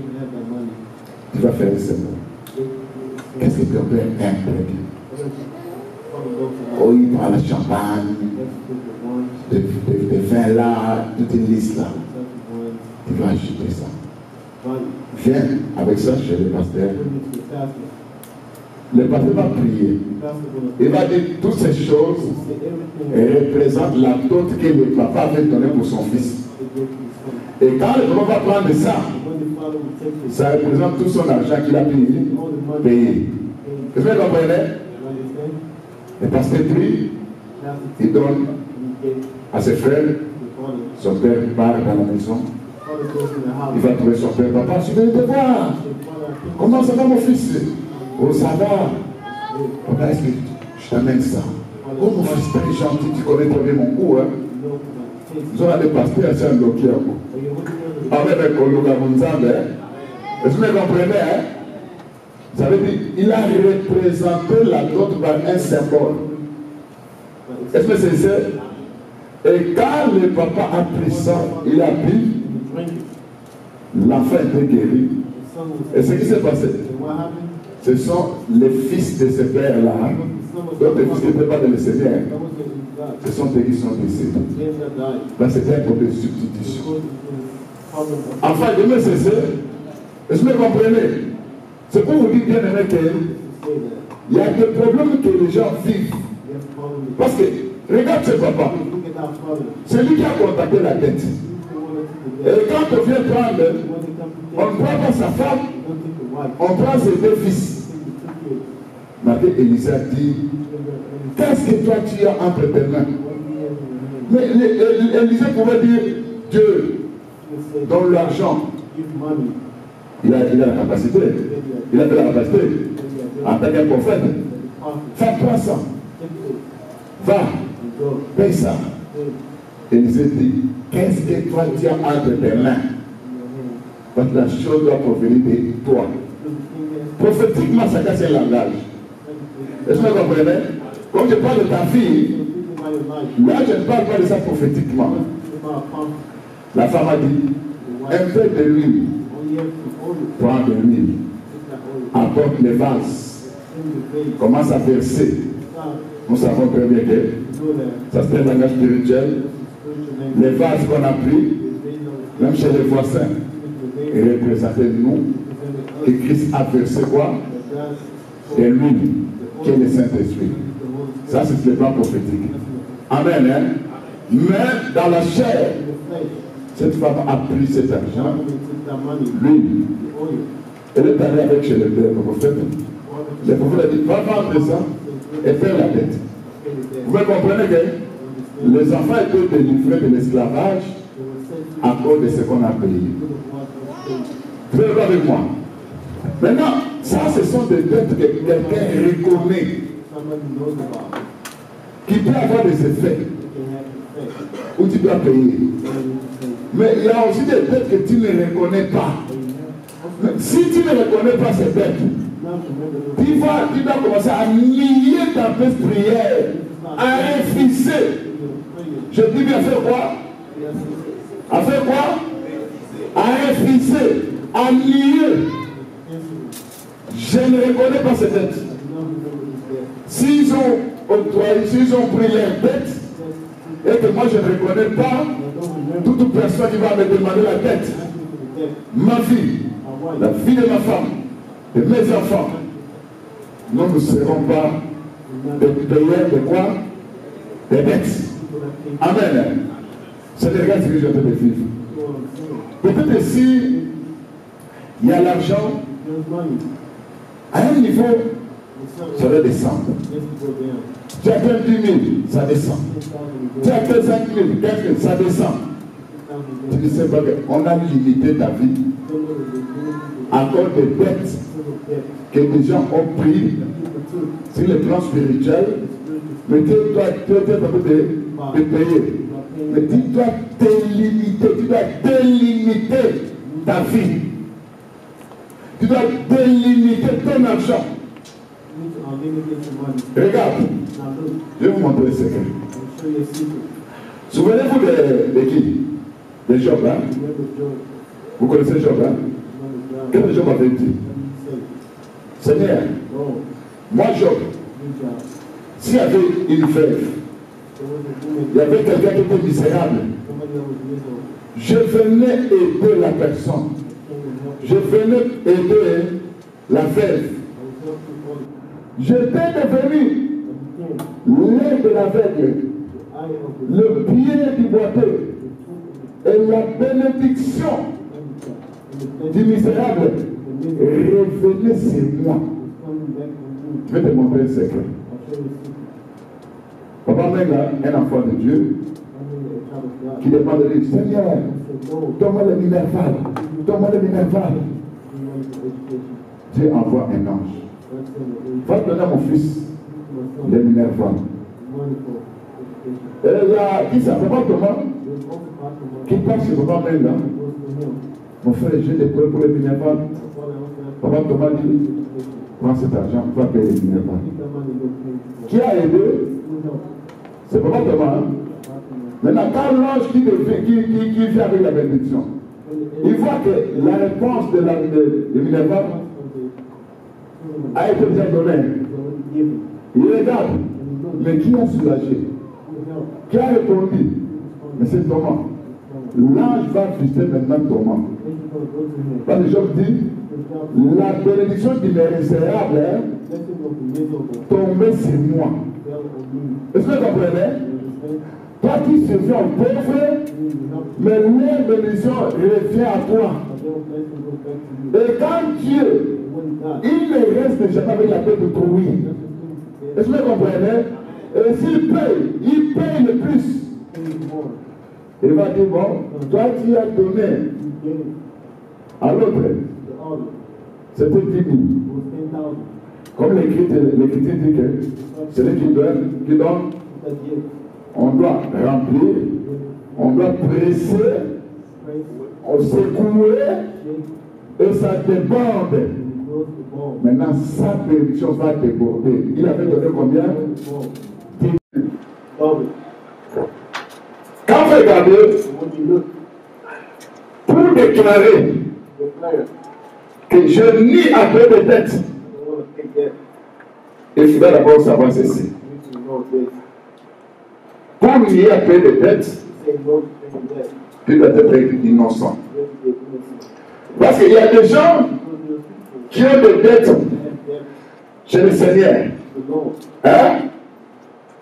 A: Tu vas faire le serment. Qu'est-ce que ton père aime très bien? Oh, il prend le champagne, des vins là, toute une liste là. Tu vas acheter ça. Viens avec ça chez le pasteur. Le pasteur va prier. Il va dire toutes ces choses représentent la dot que le papa avait donnée pour son fils. Et quand le papa va prendre ça, ça représente tout son argent qu'il a payé. Est-ce que vous comprenez? Le pasteur prie, il donne à ses frères. Son père part dans la maison. Il va trouver son père. Papa, je vais te voir. Comment ça va mon fils? Oh, ça va. Papa, est-ce que je t'amène ça? Oh, mon fils, très gentil, tu connais très bien mon coup, hein? Nous allons aller passer à Saint-Dokia. Avec le Logamunzambe, hein? Est-ce que vous comprenez, hein? Ça veut dire qu'il a représenté la dot par un symbole. Est-ce que c'est ça? Et quand le papa a pris ça, il a pris, l'enfant était guéri. Et ce qui s'est passé, ce sont les fils de ce père-là. Donc les fils qui n'étaient pas dans le Seigneur, ce sont eux qui sont décédés. Là, c'était un problème de substitution. Enfin, demain, c'est ça. Est-ce que vous comprenez? C'est pour vous dire, bien aimé, qu'il y a des problèmes que les gens vivent. Parce que, regarde ce papa. C'est lui qui a contacté la dette. Et quand on vient prendre, on ne prend pas sa femme, on prend ses deux fils. Marie Élisa dit, qu'est-ce que toi tu as entre tes mains? Mais Élisa pouvait dire, Dieu donne l'argent. Il a la capacité. Il a de la capacité. En tant qu'un prophète. Fais toi ça. Va. Paye ça. Élisa dit, qu'est-ce que toi tu as entre tes mains? Donc la chose doit provenir de toi. Prophétiquement, ça casse un langage. Est-ce que vous comprenez? Quand je parle de ta fille, là je ne parle pas de ça prophétiquement. La femme a dit, un peu de l'huile. Prends de l'huile. Apporte les vases. Commence à verser. Nous savons très bien que ça c'est un langage spirituel. Les vases qu'on a pris, même chez les voisins, représentaient nous. Et Christ a versé quoi? De l'huile, qui est le Saint-Esprit. Ça, c'est le plan prophétique. Amen. Hein? Mais dans la chair, cette femme a pris cet argent, l'huile. Elle est allée avec chez le prophète. Le prophète a dit, va vendre ça et faire la dette. Vous comprenez que les enfants étaient délivrés de l'esclavage à cause de ce qu'on a payé. Vous êtes avec moi? Maintenant, ça, ce sont des dettes que quelqu'un reconnaît, qui peut avoir des effets, où tu dois payer. Mais il y a aussi des dettes que tu ne reconnais pas. Mais si tu ne reconnais pas ces dettes, tu dois commencer à nier ta prière, à refuser. Je dis bien, à faire quoi? À faire quoi? À refuser, à nier. Je ne reconnais pas ces dettes. S'ils ont octroyé, s'ils ont pris leurs dettes, et que moi je ne reconnais pas, toute personne qui va me demander la dette, ma fille, la fille de ma femme, de mes enfants, nous ne serons pas des payeurs de quoi? Des dettes. Amen. C'est le regard que je vais vivre. Peut-être si il y a l'argent, à un niveau, ça va descendre. Tu as 10 000, ça descend. Tu as 5 000, 15 000, ça descend. Tu ne sais pas qu'on a limité ta vie à cause des dettes que des gens ont pris sur le plan spirituel. Mais tu dois te payer. Mais tu dois délimiter ta vie. Tu dois délimiter ton argent. Regarde, je vais vous montrer le secret. Souvenez-vous de qui? De Job, hein? Vous connaissez Job, hein? Qu'est-ce que Job avait dit? Seigneur, moi Job, s'il y avait une veuve, il y avait quelqu'un qui était misérable, je venais aider la personne. Je venais aider la veuve. J'étais devenu l'œil de l'aveugle, le pied du boiteux et la bénédiction du misérable revenait sur moi. Je vais te montrer un secret. Papa Menga, un enfant de Dieu, qui demande de lui, Seigneur, donne-moi le minerval, donne-moi le minerval. Dieu envoie un ange. Va donner à mon fils le minerval. Et il y a qui ça? Papa Thomas, qui passe chez Papa Menga. Mon frère, j'ai des preuves pour le minerval. Papa Thomas dit, prends cet argent, va payer le minerval. Qui a aidé? C'est Papa Thomas. Maintenant, quand l'ange qui vient avec la bénédiction, il voit que la réponse de Minerva a été déjà donnée. Il regarde, mais qui a soulagé? Qui a répondu? Mais c'est Thomas. L'ange va visiter maintenant Thomas. Parce que Job dit, la bénédiction du misérable tombait sur moi. Est-ce que vous comprenez? Toi qui surviens au pauvre, mais la bénédiction revient à toi. Et quand Dieu, il ne reste jamais avec la tête de trouille. Est-ce que vous comprenez? Et s'il paye, il paye le plus. Il va dire, bon, toi tu as donné à l'autre. C'était 10 000. Comme l'Écriture dit que celui qui donne, on doit remplir, on doit presser, on secouer, et ça déborde. Maintenant, sa bénédiction va déborder. Il avait donné combien? 10 000. Quand vous regardez, pour déclarer que je nie à peu de tête, il faudra d'abord savoir ceci. Pour nier à peu de tête, tu dois être innocent. Parce qu'il y a des gens qui ont des dettes chez le Seigneur. Hein?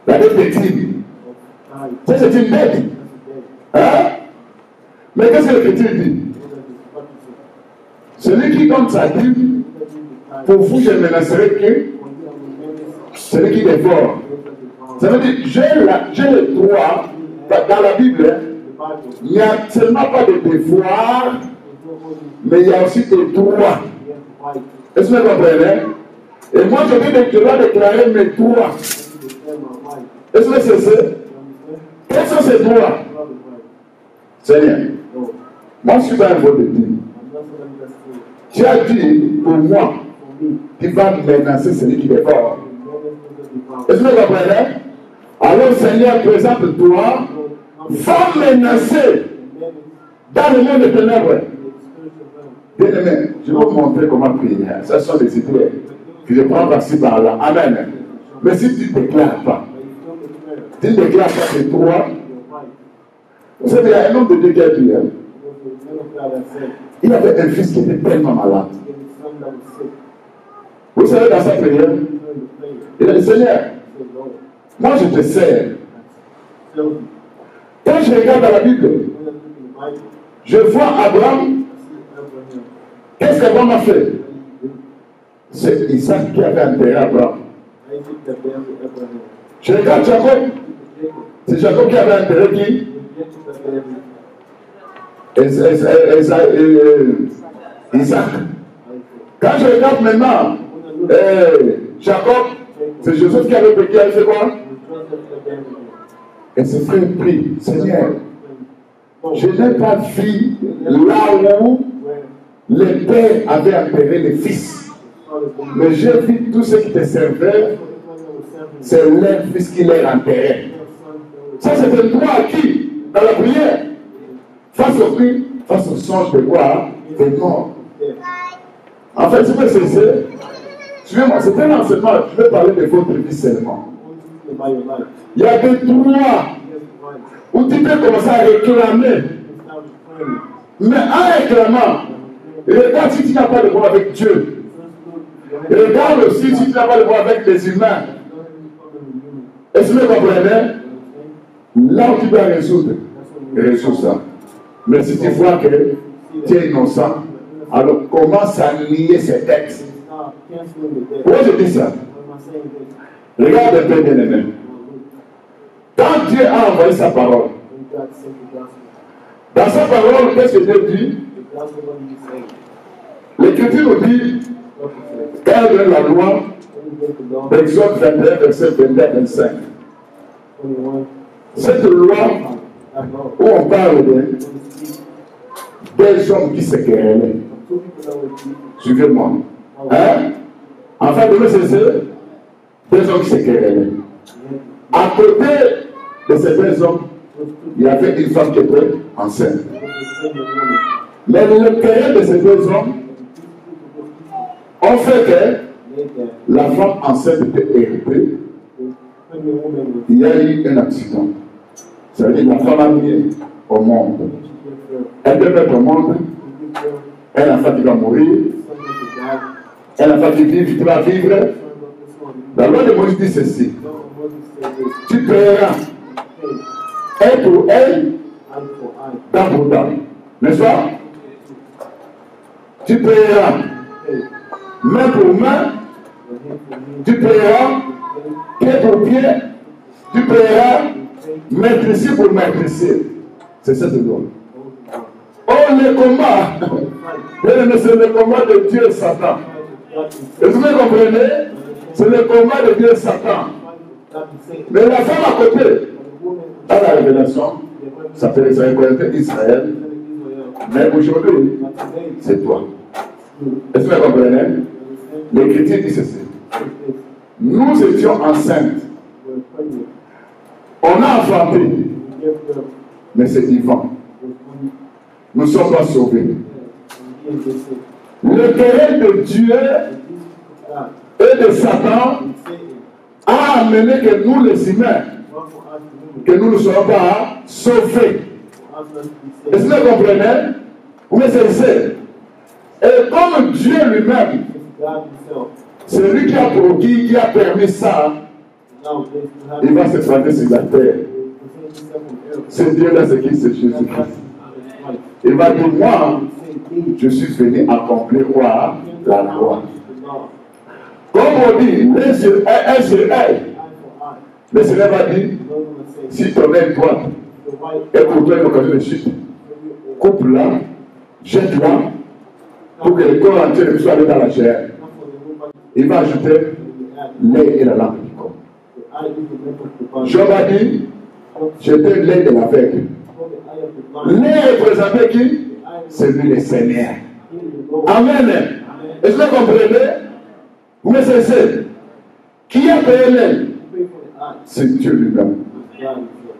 A: La dette est crime. Ça, c'est une dette. Hein? Mais qu'est-ce que l'Écriture dit? Celui qui donne sa dîme, pour vous, je ne menacerai que celui qui dévore. Ça veut dire, j'ai le droit, dans la Bible, il n'y a seulement pas de devoir, mais il y a aussi des droits. Est-ce que vous comprenez? Et moi, je dois déclarer mes droits. Est-ce que c'est ça? Quels sont ces droits? Seigneur, moi, je suis pas un vol de dîme. Tu as dit pour moi, tu vas menacer celui qui dévore. Est-ce que vous comprenez? Alors, Seigneur, présente-toi, va menacer dans le monde des ténèbres. Bien-aimé, je vais vous montrer comment prier. Ce sont des idées que je prends par-ci par-là. Amen. Mais si tu ne déclares pas, tu ne déclares pas tes droits, vous savez, il y a un homme de Dieu qui a dit, il avait un fils qui était tellement malade. Vous savez, dans sa prière, il a dit, Seigneur, moi je te sers. Quand je regarde dans la Bible, je vois Abraham. Qu'est-ce qu'Abraham a fait? C'est Isaac qui avait enterré Abraham. Je regarde Jacob. C'est Jacob qui avait enterré qui? Isaac. Quand je regarde maintenant Jacob, c'est Joseph qui avait fait quoi? Et ce frère prie, Seigneur, je n'ai pas vu là où les pères avaient enterré les fils. Mais j'ai vu tous ceux qui te servaient, c'est leur fils qui les enterrait. Ça, c'est un droit acquis dans la prière. Face au cri, face au songe de quoi? Des morts. En fait, ce que c'est, suivez-moi, c'est un enseignement, je vais parler de votre vie seulement. Il y a des droits où tu peux commencer à réclamer. Mais en réclamant, regarde si tu n'as pas de droit avec Dieu. Regarde aussi si tu n'as pas de droit avec les humains. Est-ce que vous comprenez? Là où tu dois résoudre, résoudre ça. Mais si tu vois que tu es innocent, alors commence à nier ces textes. Pourquoi je dis ça? Regarde un peu, bien-aimé. Quand Dieu a envoyé sa parole, dans sa parole, qu'est-ce que Dieu dit? L'Écriture nous dit, quand elle donne la loi, Exode 21, verset 21-25. Cette loi, où on parle des hommes qui se querellaient. Suivez-moi. Hein? En fait, c'est des hommes qui se querellaient. À côté de ces deux hommes, il y avait une femme qui était enceinte. Mais le querelle de ces deux hommes ont fait que la femme enceinte était héritée. Il y a eu un accident. Ça veut dire que la femme a mis au monde. Elle peut mettre au monde un enfant qui va mourir, un enfant qui va vivre. La loi de Moïse dit ceci. Tu paieras un pour elle, dent pour dent. N'est-ce pas? Tu paieras main pour main, tu paieras pied pour pied, tu paieras maîtrisé pour maîtrisé. C'est cette loi. Oh, le combat, c'est le combat de Dieu et Satan. Est-ce que vous comprenez? C'est le combat de Dieu et Satan. Mais la femme à côté, dans la révélation, ça fait Israël. Mais aujourd'hui, c'est toi. Est-ce que vous comprenez? L'Écriture dit ceci. Nous étions enceintes. On a enfanté. Mais c'est vivant. nous ne sommes pas sauvés. Le querelle de Dieu et de Satan a amené que nous, les humains, que nous ne soyons pas sauvés. Est-ce que vous comprenez? Vous me saisissez? Et comme Dieu lui-même, c'est lui qui a permis ça, il va se prendre sur la terre. C'est Dieu-là, c'est qui? C'est Jésus-Christ. Il va dire, moi, je suis venu accomplir quoi? La loi. Comme on dit, un sur un. Le Seigneur va dire, si ton œil droit est pour toi une occasion de chute, coupe-la, jette-la, pour que le corps entier ne soit allé dans la chair. Il va ajouter l'œil et la lampe du corps. Job a dit, j'étais l'œil de l'aveugle. L'œil représentait qui? C'est lui le Seigneur. Amen. Est-ce que vous comprenez? Vous me cessez. Qui a payé l'œil? C'est Dieu lui-même.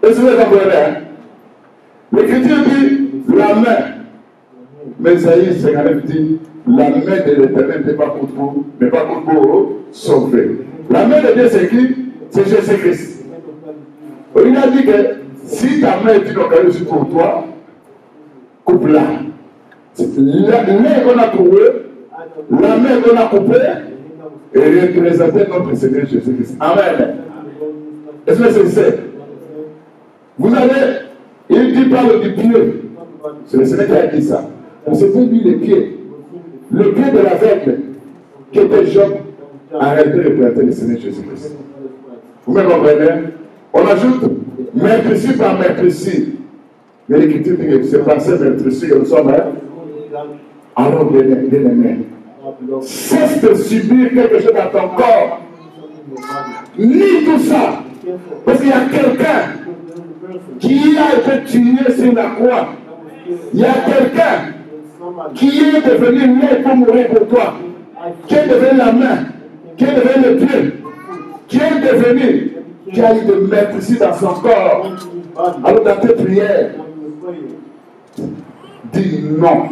A: Est-ce que vous comprenez? L'Écriture dit la main. Mais Isaïe 59 dit la main de l'Éternel n'est pas contre vous, mais pas contre vous sauver. La main de Dieu, c'est qui? C'est Jésus-Christ. Il a dit que si ta main est une occasion pour toi, coupe-la. L'air qu'on a trouvé, la main qu'on a coupée, et représenter notre Seigneur Jésus-Christ. Amen. Est-ce que c'est ça? Vous avez, il dit parle du pied. C'est le Seigneur qui a dit ça. C'était lui le pied. Le pied de l'aveugle qui était Job a arrêté de représenter le Seigneur Jésus-Christ. Vous me comprenez? On ajoute maîtrise par maîtrise. Mais l'Écriture dit que c'est par cette maîtrise que nous sommes. Alors, bien aimé, cesse de subir quelque chose dans ton corps. Ni tout ça. Parce qu'il y a quelqu'un qui a été tué sur la croix. Il y a quelqu'un qui est devenu né pour mourir pour toi. Qui est devenu la main. Qui est devenu le pied. Qui est devenu. Qui a eu de mettre ici dans son corps. Alors dans tes prières, dis non.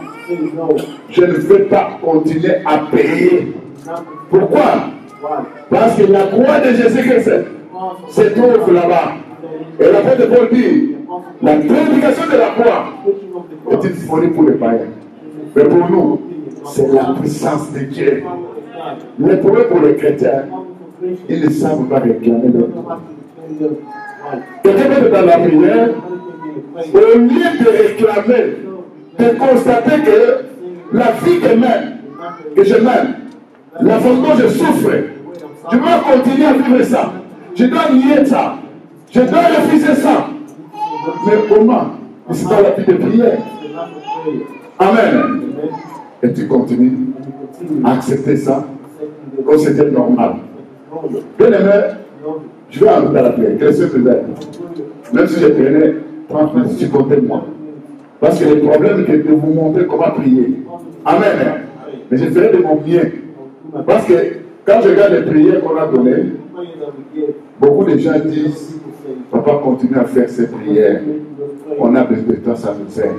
A: Je ne veux pas continuer à payer. Pourquoi? Parce que la croix de Jésus-Christ se trouve là-bas. Et l'apôtre Paul dit, la prédication de la croix est une folie pour les païens. Mais pour nous, c'est la puissance de Dieu. Le problème pour les chrétiens, ils ne savent pas réclamer leur droit. Quelqu'un peut être dans la prière, au lieu de réclamer, de constater que la vie que je mène, la façon dont je souffre, je dois continuer à vivre ça. Je dois nier ça. Je dois refuser ça. Mais comment? C'est pas la vie de prière. Amen. Et tu continues à accepter ça comme c'était normal. Bien aimé, je vais aller dans la prière. Quel est ce peut-être? Même si je prenais 30 minutes, tu comptais moi. Parce que le problème est de vous montrer comment prier. Amen. Mais je ferai de mon bien. Parce que quand je regarde les prières qu'on a données, beaucoup de gens disent, papa continue à faire ces prières. On a besoin de toi, ça nous aide.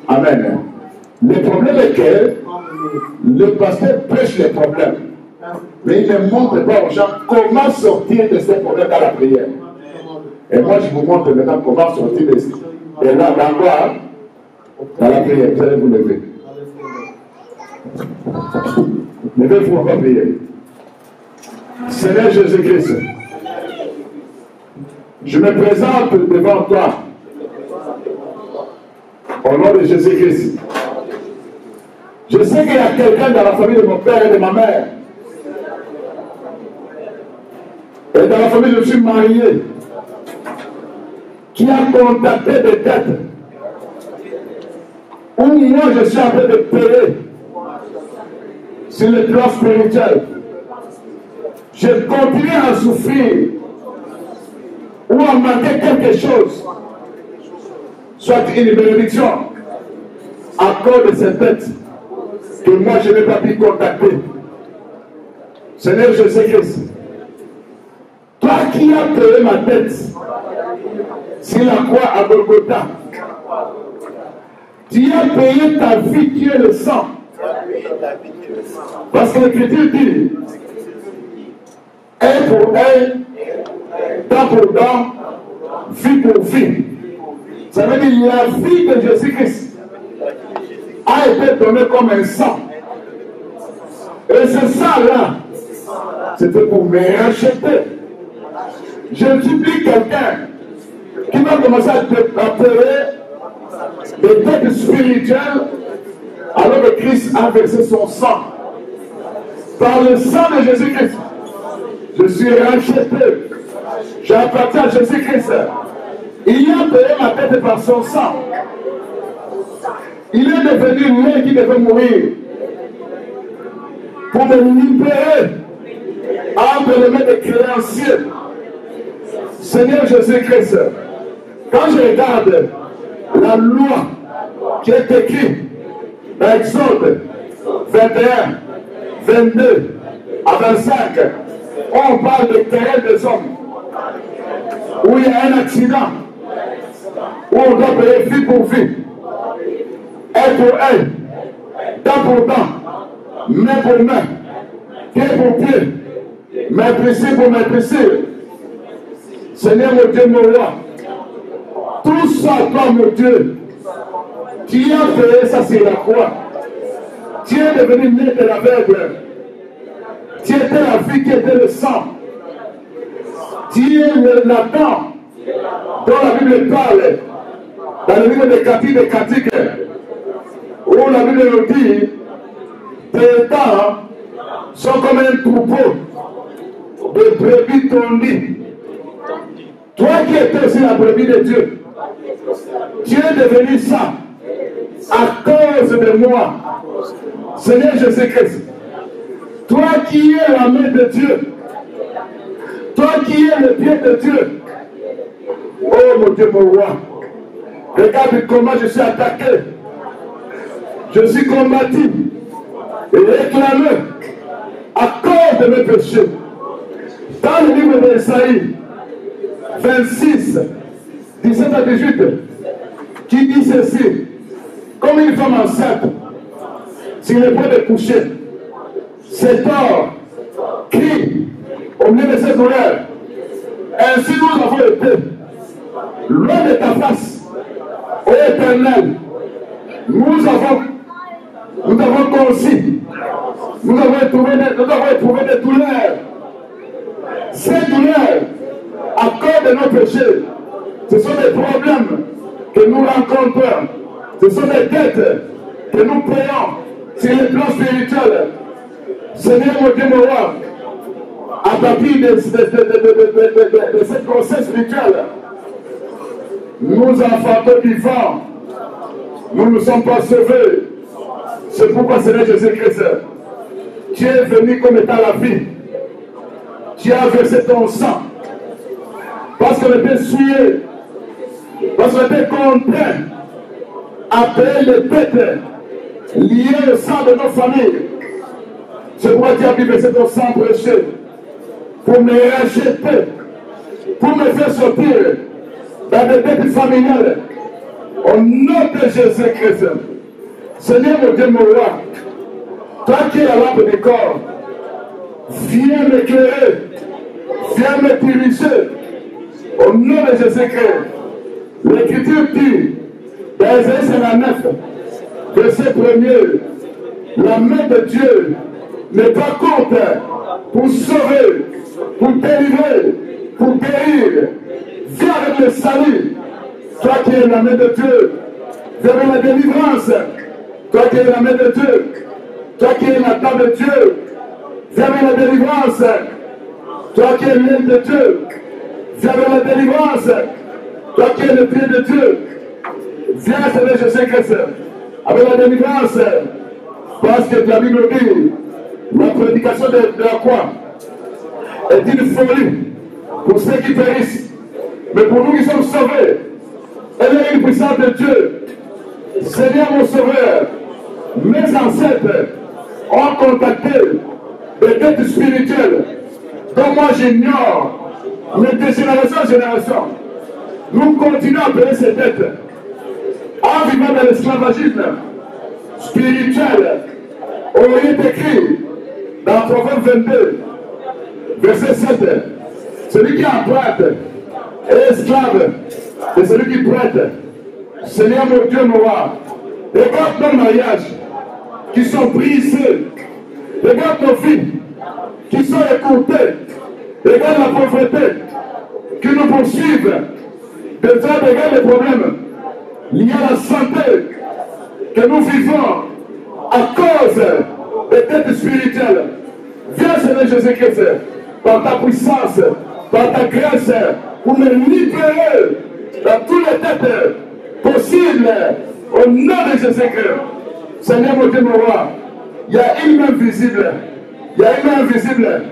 A: Amen. Le problème est que le pasteur prêche les problèmes. Mais il ne montre pas aux gens comment sortir de ces problèmes dans la prière. Et moi, je vous montre maintenant comment sortir de ces problèmes. Et là, dans quoi? Dans la prière, vous allez vous lever. Levez-vous, on va prier. Seigneur Jésus-Christ, je me présente devant toi au nom de Jésus-Christ. Je sais qu'il y a quelqu'un dans la famille de mon père et de ma mère. Et dans la famille, je suis marié, qui a contacté des dettes. Où moi, je suis en train de payer sur le plan spirituel. Je continue à souffrir ou à manquer quelque chose, soit une bénédiction, à cause de cette dette que moi je n'ai pas pu contacter. Seigneur Jésus-Christ, toi qui as payé ma dette sur la croix à Golgotha, Tu as payé ta vie qui est le sang. Parce que l'Écriture dit, un pour un, temps pour temps, vie pour vie. Ça veut dire la vie de Jésus-Christ a été donnée comme un sang. Et ce sang-là, c'était pour me racheter. Je supplie quelqu'un qui va commencer à payer des dettes spirituelles alors que Christ a versé son sang. Par le sang de Jésus-Christ, je suis racheté. J'appartiens à Jésus-Christ. Il a payé ma tête par son sang. Il est devenu l'un qui devait mourir pour me libérer entre les mains des créanciers. Seigneur Jésus-Christ, quand je regarde la loi qui est écrite dans Exode 21, 22 à 25, on parle de querelle des hommes, où il y a un accident, où on doit payer vie pour vie, un pour un, temps pour temps, main pour main, pied pour pied, méprisé pour méprisé. Seigneur mon Dieu, mon roi, tout ça, toi mon Dieu, tu as payé ça sur la croix. Tu es devenu né de l'aveugle. Tu étais la vie qui était le sang. Tu es Nathan dont la Bible parle, dans le livre des Cantiques, où la Bible nous dit, tes temps sont comme un troupeau de brebis tondues. Toi qui étais aussi la brebis de Dieu, tu es devenu ça à cause de moi. Seigneur Jésus-Christ, toi qui es la main de Dieu, toi qui es le pied de Dieu, oh mon Dieu, mon roi, regarde comment je suis attaqué, je suis combattu et réclamé à cause de mes péchés. Dans le livre d'Ésaïe 26, 17 à 18, qui dit ceci: comme une femme enceinte, s'il n'est pas de coucher, cet or crie au milieu de ses douleurs. Ainsi nous avons été loin de ta face, ô Éternel. Nous avons conçu, nous avons éprouvé des douleurs. Ces douleurs, à cause de nos péchés, ce sont des problèmes que nous rencontrons. Ce sont des dettes que nous payons sur les plans spirituels. Seigneur mon Dieu, mon roi, à partir de cette grossesse spirituelle, nous enfants vivants, nous ne sommes pas sauvés. C'est pourquoi, Seigneur Jésus-Christ, tu es venu comme étant la vie. Tu as versé ton sang. Parce qu'on était souillé, parce qu'on était contraint à payer les dettes liées au sang de nos familles. C'est pourquoi tu as pu verser ton sang prêché pour me racheter, pour me faire sortir dans des dettes familiales. Au nom de Jésus-Christ, Seigneur mon Dieu, mon roi, toi qui es la lampe du corps, viens m'éclairer, viens me diriger. Au nom de Jésus-Christ, l'Écriture dit, dans Isaïe 59, verset 1er, la main de Dieu n'est pas courte pour sauver, pour délivrer, pour guérir. Viens avec le salut. Toi qui es la main de Dieu, viens avec la délivrance. Toi qui es la main de Dieu, toi qui es la table de Dieu, viens avec la délivrance. Toi qui es l'aile de Dieu, viens avec la délivrance. Toi qui es le pied de Dieu, viens, Seigneur Jésus-Christ, avec la délivrance. Parce que la Bible dit, la prédication de la croix est une folie pour ceux qui périssent. Mais pour nous qui sommes sauvés, elle est une puissance de Dieu. Seigneur mon sauveur, mes ancêtres ont contacté des dettes spirituelles dont moi j'ignore, mais de génération en génération, nous continuons à payer ces dettes en vivant dans l'esclavagisme spirituel, on est écrit dans Proverbe 22, verset 7, celui qui emprunte est esclave de celui qui prête. Seigneur mon Dieu, mon roi, regarde nos mariages qui sont brisés, regarde nos filles qui sont écoutées, regarde la pauvreté qui nous poursuivent, regarde les problèmes liés à la santé que nous vivons à cause des têtes spirituelles. Viens Seigneur Jésus-Christ, par ta puissance, par ta grâce, pour me libérer dans toutes les têtes possibles, au nom de Jésus-Christ. Seigneur mon Dieu, mon roi, il y a une main visible, il y a une main invisible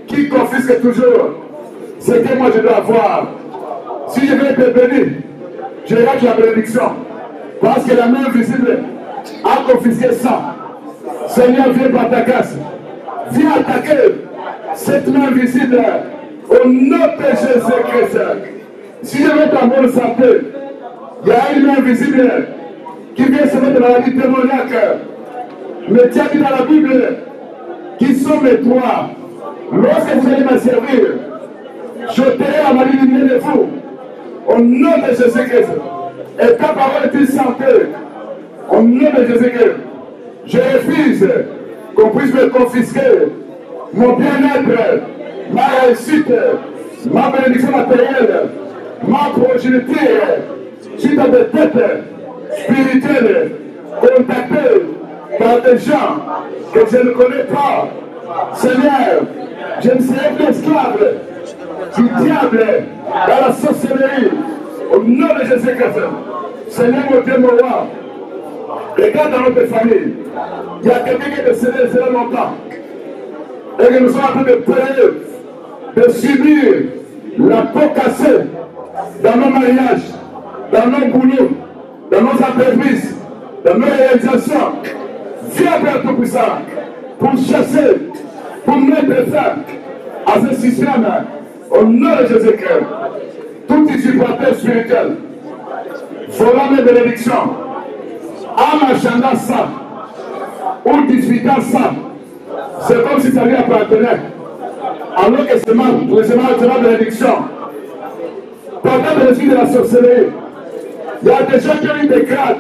A: qui confisque toujours ce que moi je dois avoir. Si je vais être béni, je rate la bénédiction, parce que la main invisible a confisqué ça. Seigneur, viens par ta grâce, viens attaquer cette main invisible au nom de Jésus-Christ. Si je veux être en bonne santé, il y a une main invisible qui vient se mettre dans la vie démoniaque. Mais tiens dit dans la Bible, qui sont mes droits. Lorsque vous allez me servir, je t'ai à ma lumière de vous. Au nom de Jésus-Christ. Et ta parole est une santé. Au nom de Jésus-Christ. Je refuse qu'on puisse me confisquer mon bien-être, ma réussite, ma bénédiction matérielle, ma progéniture, suite à des têtes spirituelles contactées par des gens que je ne connais pas. Seigneur, je ne serai plus esclave du diable dans la sorcellerie. Au nom de Jésus-Christ. Seigneur mon Dieu, mon roi, regarde dans notre famille. Il y a quelqu'un qui est décédé cela longtemps. Et que nous sommes en train de payer, de subir la peau cassée dans nos mariages, dans nos boulots, dans nos entreprises, dans nos réalisations. Viens Père Tout-Puissant pour chasser, pour mettre fin à ce système au nom de Jésus-Christ. Tout usurpateur spirituel, volant mes bénédictions, en marchandant ça, ou disputant ça, c'est comme si ça lui appartenait. Alors que c'est ma bénédiction. Pendant le l'esprit de la sorcellerie, il y a des gens qui ont eu des grades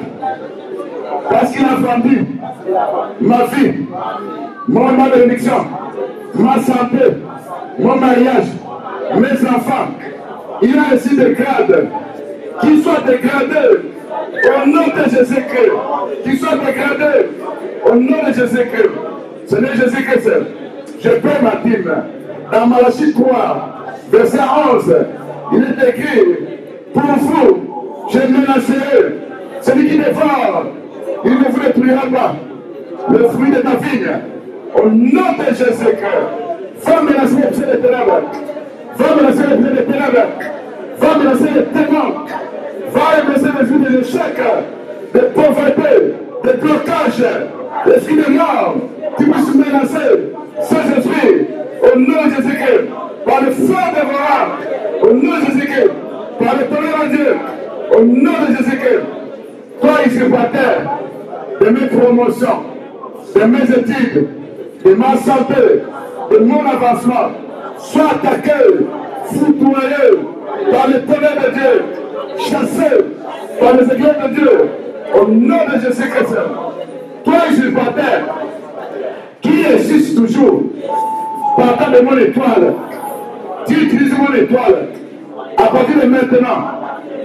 A: parce qu'il a vendu ma vie, ma bénédiction, ma santé, mon mariage, mes enfants. Il a reçu des grades, qu'ils soient dégradés au nom de Jésus-Christ, qu'ils soient dégradés au nom de Jésus-Christ. Seigneur Jésus-Christ, je paie ma dîme. Dans Malachie 3, verset 11, il est écrit, pour vous, je menacerai celui qui dévore, il ne vous détruira pas le fruit de ta vigne. Au nom de Jésus-Christ, va menacer les pieds des ténèbres, va menacer les pieds des ténèbres, va menacer les témoins, va menacer les vies de l'échec, de pauvreté, de blocage, l'esprit de mort, qui puisse menacer ces esprits. Au nom de Jésus-Christ, par le feu dévorant, au nom de Jésus-Christ, par le tonnerre de Dieu, au nom de Jésus-Christ, toi usurpateur de mes promotions, de mes études, de ma santé, de mon avancement, sois attaqué, foudroyé par le tonnerre de Dieu, chassé par les églises de Dieu, au nom de Jésus-Christ. Toi usurpateur, qui existe toujours, partant de mon étoile, tu utilises mon étoile. À partir de maintenant,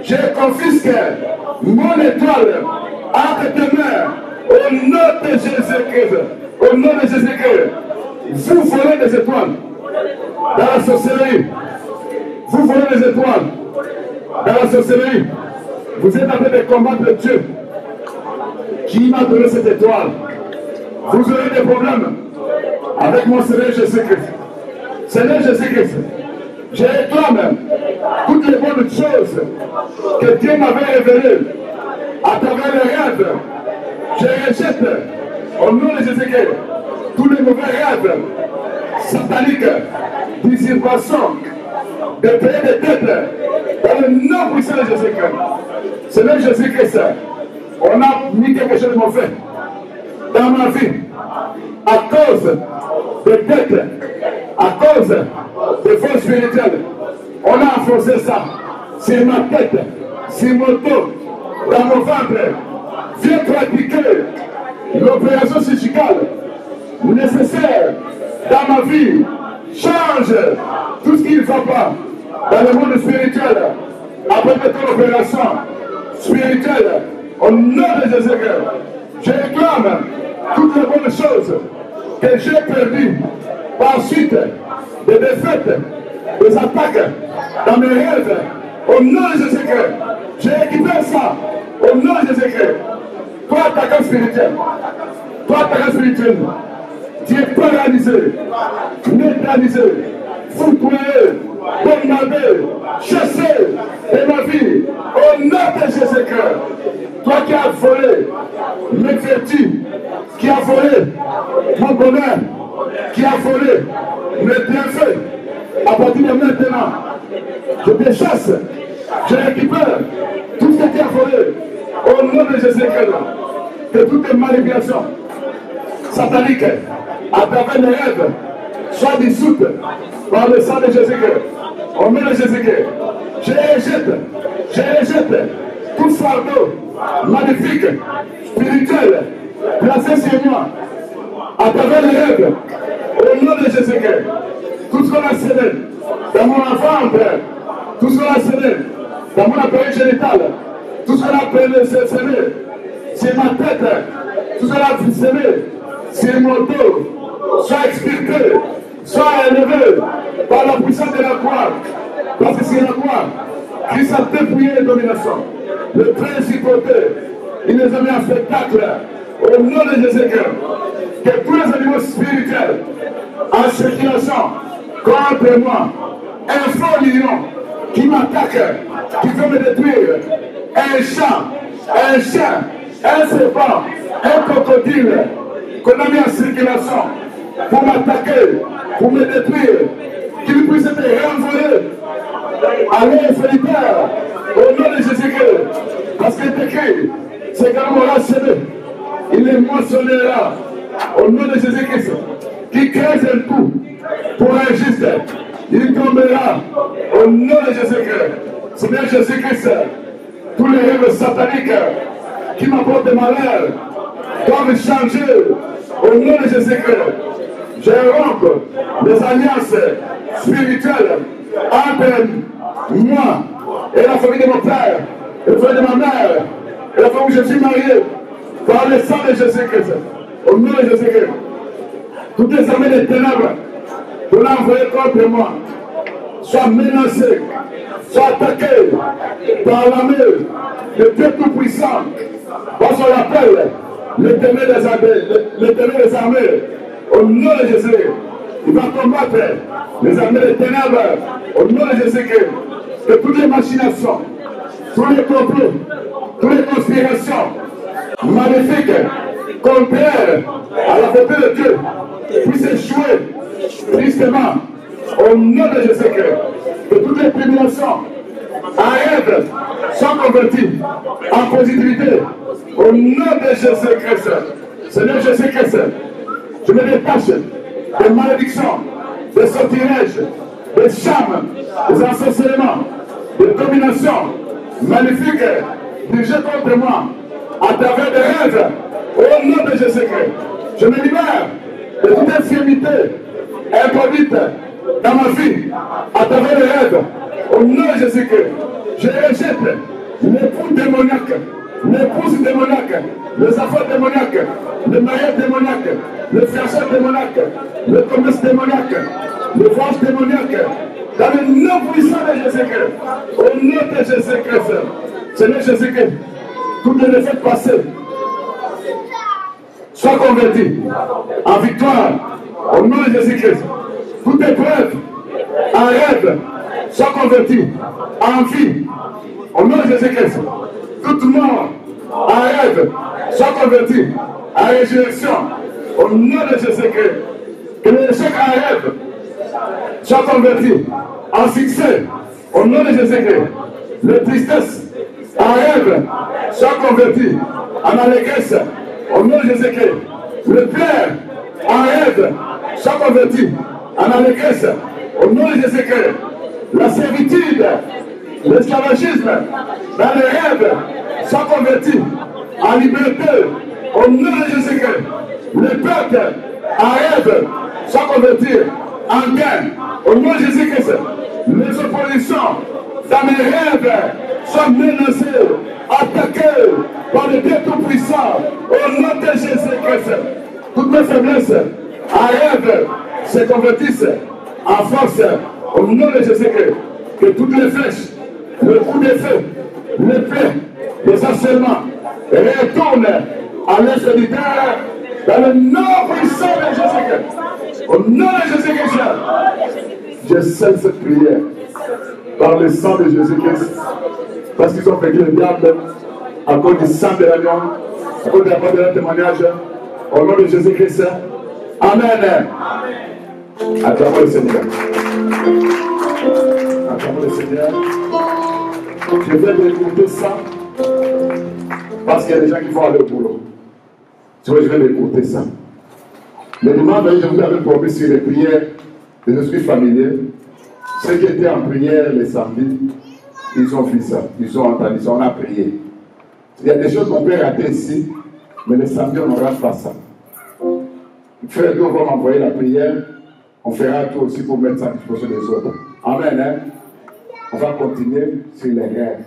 A: je confisque mon étoile entre tes mains au nom de Jésus-Christ. Au nom de Jésus-Christ, vous volez des étoiles dans la sorcellerie. Vous volez des étoiles dans la sorcellerie. Vous êtes en train de combattre Dieu qui m'a donné cette étoile. Vous aurez des problèmes avec mon Seigneur Jésus-Christ. Seigneur Jésus-Christ, je réclame toutes les bonnes choses que Dieu m'avait révélées à travers les rêves. Je rejette au nom de Jésus-Christ tous les mauvais rêves sataniques, d'usurpation, de payer des têtes dans le nom puissant de Jésus-Christ. Seigneur Jésus-Christ, On a mis quelque chose de mauvais dans ma vie à cause de dettes, à cause de forces spirituelles. On a enfoncé ça sur ma tête, sur mon dos, dans mon ventre. Viens pratiquer l'opération chirurgicale nécessaire dans ma vie. Change tout ce qui ne va pas dans le monde spirituel. Après ton opération spirituelle, au nom de Jésus-Christ, je réclame toutes les bonnes choses que j'ai perdues par suite des défaites, des attaques dans mes rêves. Au nom de Jésus-Christ, j'ai récupéré ça. Au nom de Jésus-Christ, toi, attaquant spirituel, tu es paralysé, neutralisé, foudroyé, bombardé, chassé de ma vie. Au nom de Jésus-Christ, toi qui as volé mes vertus, qui as volé mon bonheur, qui as volé mes bienfaits, à partir de maintenant, je te chasse, je récupère tout ce que tu as volé. Au nom de Jésus-Christ, que toutes les manipulations sataniques à travers les rêves soient dissoutes par le sang de Jésus-Christ. Au nom de Jésus-Christ, je rejette tout fardeau magnifique, spirituel, placé sur moi à travers les rêves. Au nom de Jésus-Christ, tout ce qu'on a cédé dans mon ventre, tout ce qu'on a cédé dans mon appareil génital, tout ce qu'on a cédé sur ma tête, tout ce qu'on a cédé sur mon dos, soit expiré, soit élevé par la puissance de la croix. Parce que c'est la croix qui s'est dépouillé les dominations. Le principauté, il les a mis en spectacle au nom de Jésus-Christ. Que tous les animaux spirituels en circulation contre moi, un faux lion qui m'attaque, qui veut me détruire, un chien, un serpent, un crocodile qu'on a mis en circulation pour m'attaquer, pour me détruire, qu'il puisse être renvoyé à l'air solitaire au nom de Jésus-Christ. Parce qu'il est écrit, c'est quand on l'a cédé, il est moissonnera au nom de Jésus-Christ, qui crée un coup pour un juste, il tombera au nom de Jésus-Christ. Seigneur Jésus-Christ, tous les rêves sataniques qui m'apportent des malheurs doivent changer au nom de Jésus-Christ. Je romps les alliances spirituelles entre moi et la famille de mon père, et la famille de ma mère, et la famille où je suis marié, par le sang de Jésus-Christ. Au nom de Jésus-Christ, toutes les armées des ténèbres qu'on a envoyées contre moi soient menacées, soient attaquées par l'armée de Dieu Tout-Puissant. Parce qu'on l'appelle l'éternel des armées. Au nom de Jésus, il va combattre les armées des ténèbres. Au nom de Jésus-Christ, que toutes les machinations, tous les complots, toutes les conspirations maléfiques, contraires à la volonté de Dieu, puissent échouer tristement. Au nom de Jésus-Christ, que toutes les tribulations arrêtent, sont converties en positivité. Au nom de Jésus-Christ, Seigneur Jésus-Christ, je me détache des malédictions, des sortilèges, des charmes, des ensorcellements, des dominations magnifiques dirigées contre moi à travers des rêves. Au nom de Jésus-Christ, je me libère de toute infirmité introduite dans ma vie à travers les rêves. Au nom de Jésus-Christ, je rejette l'époux démoniaque, l'épouse démoniaque, les affaires démoniaques, le mariage démoniaque, le fiançailles démoniaque, le commerce démoniaque, le voyage démoniaque, dans le nom puissant de Jésus-Christ. Au nom de Jésus-Christ, Seigneur Jésus-Christ, toutes les défaites passées soient converties en victoire. Au nom de Jésus-Christ, toute épreuve en rêve soit convertie en vie. Au nom de Jésus-Christ, toute mort en rêve soit convertie en résurrection. Au nom de Jésus-Christ, que l'échec en rêve soit converti en succès. Au nom de Jésus-Christ, la tristesse en rêve soit convertie en allégresse, au nom de Jésus-Christ. Le Père, en rêve, soit converti, en allégresse, au nom de Jésus-Christ. La servitude, l'esclavagisme, dans les rêves, soit converti, en liberté, au nom de Jésus-Christ. Le peuple, en rêve, soit converti, en gain, au nom de Jésus-Christ. Les oppositions, dans mes rêves, sont menacées, attaquées par le Dieu Tout-Puissant, au nom de Jésus-Christ. Toutes mes faiblesses, en rêve, se convertissent en force, au nom de Jésus-Christ. Que toutes les flèches, le coup de feu, l'épée, les harcèlements, retournent à l'est du terre, dans le nom puissant de Jésus-Christ. Au nom de Jésus-Christ, je scelle cette prière par le sang de Jésus-Christ. Parce qu'ils ont vaincu le diable à cause du sang de l'agneau, à cause de la parole de leur témoignage. Au nom de Jésus-Christ. Amen. Acclamons le Seigneur. Acclamons le Seigneur. Je vais écouter ça parce qu'il y a des gens qui vont aller au boulot. Tu vois, je vais écouter ça. Le dimanche, je vous avais promis sur les prières des esprits familiers. Ceux qui étaient en prière les samedis, ils ont vu ça. Ils ont entendu ça. On a prié. Il y a des choses qu'on peut rater ici, mais le samedi, on ne rate pas ça. Frère, on va m'envoyer la prière. On fera tout aussi pour mettre ça à disposition des autres. Amen. Hein? On va continuer sur les rêves.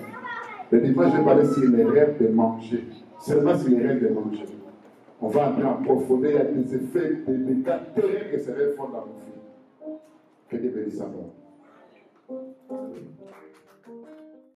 A: Le dimanche, je vais parler sur les rêves de manger. Seulement sur les rêves de manger. On va entrer en profondeur. Il y a des effets, des cas terribles que ces rêves font dans nos vies. Que Dieu bénisse à nous.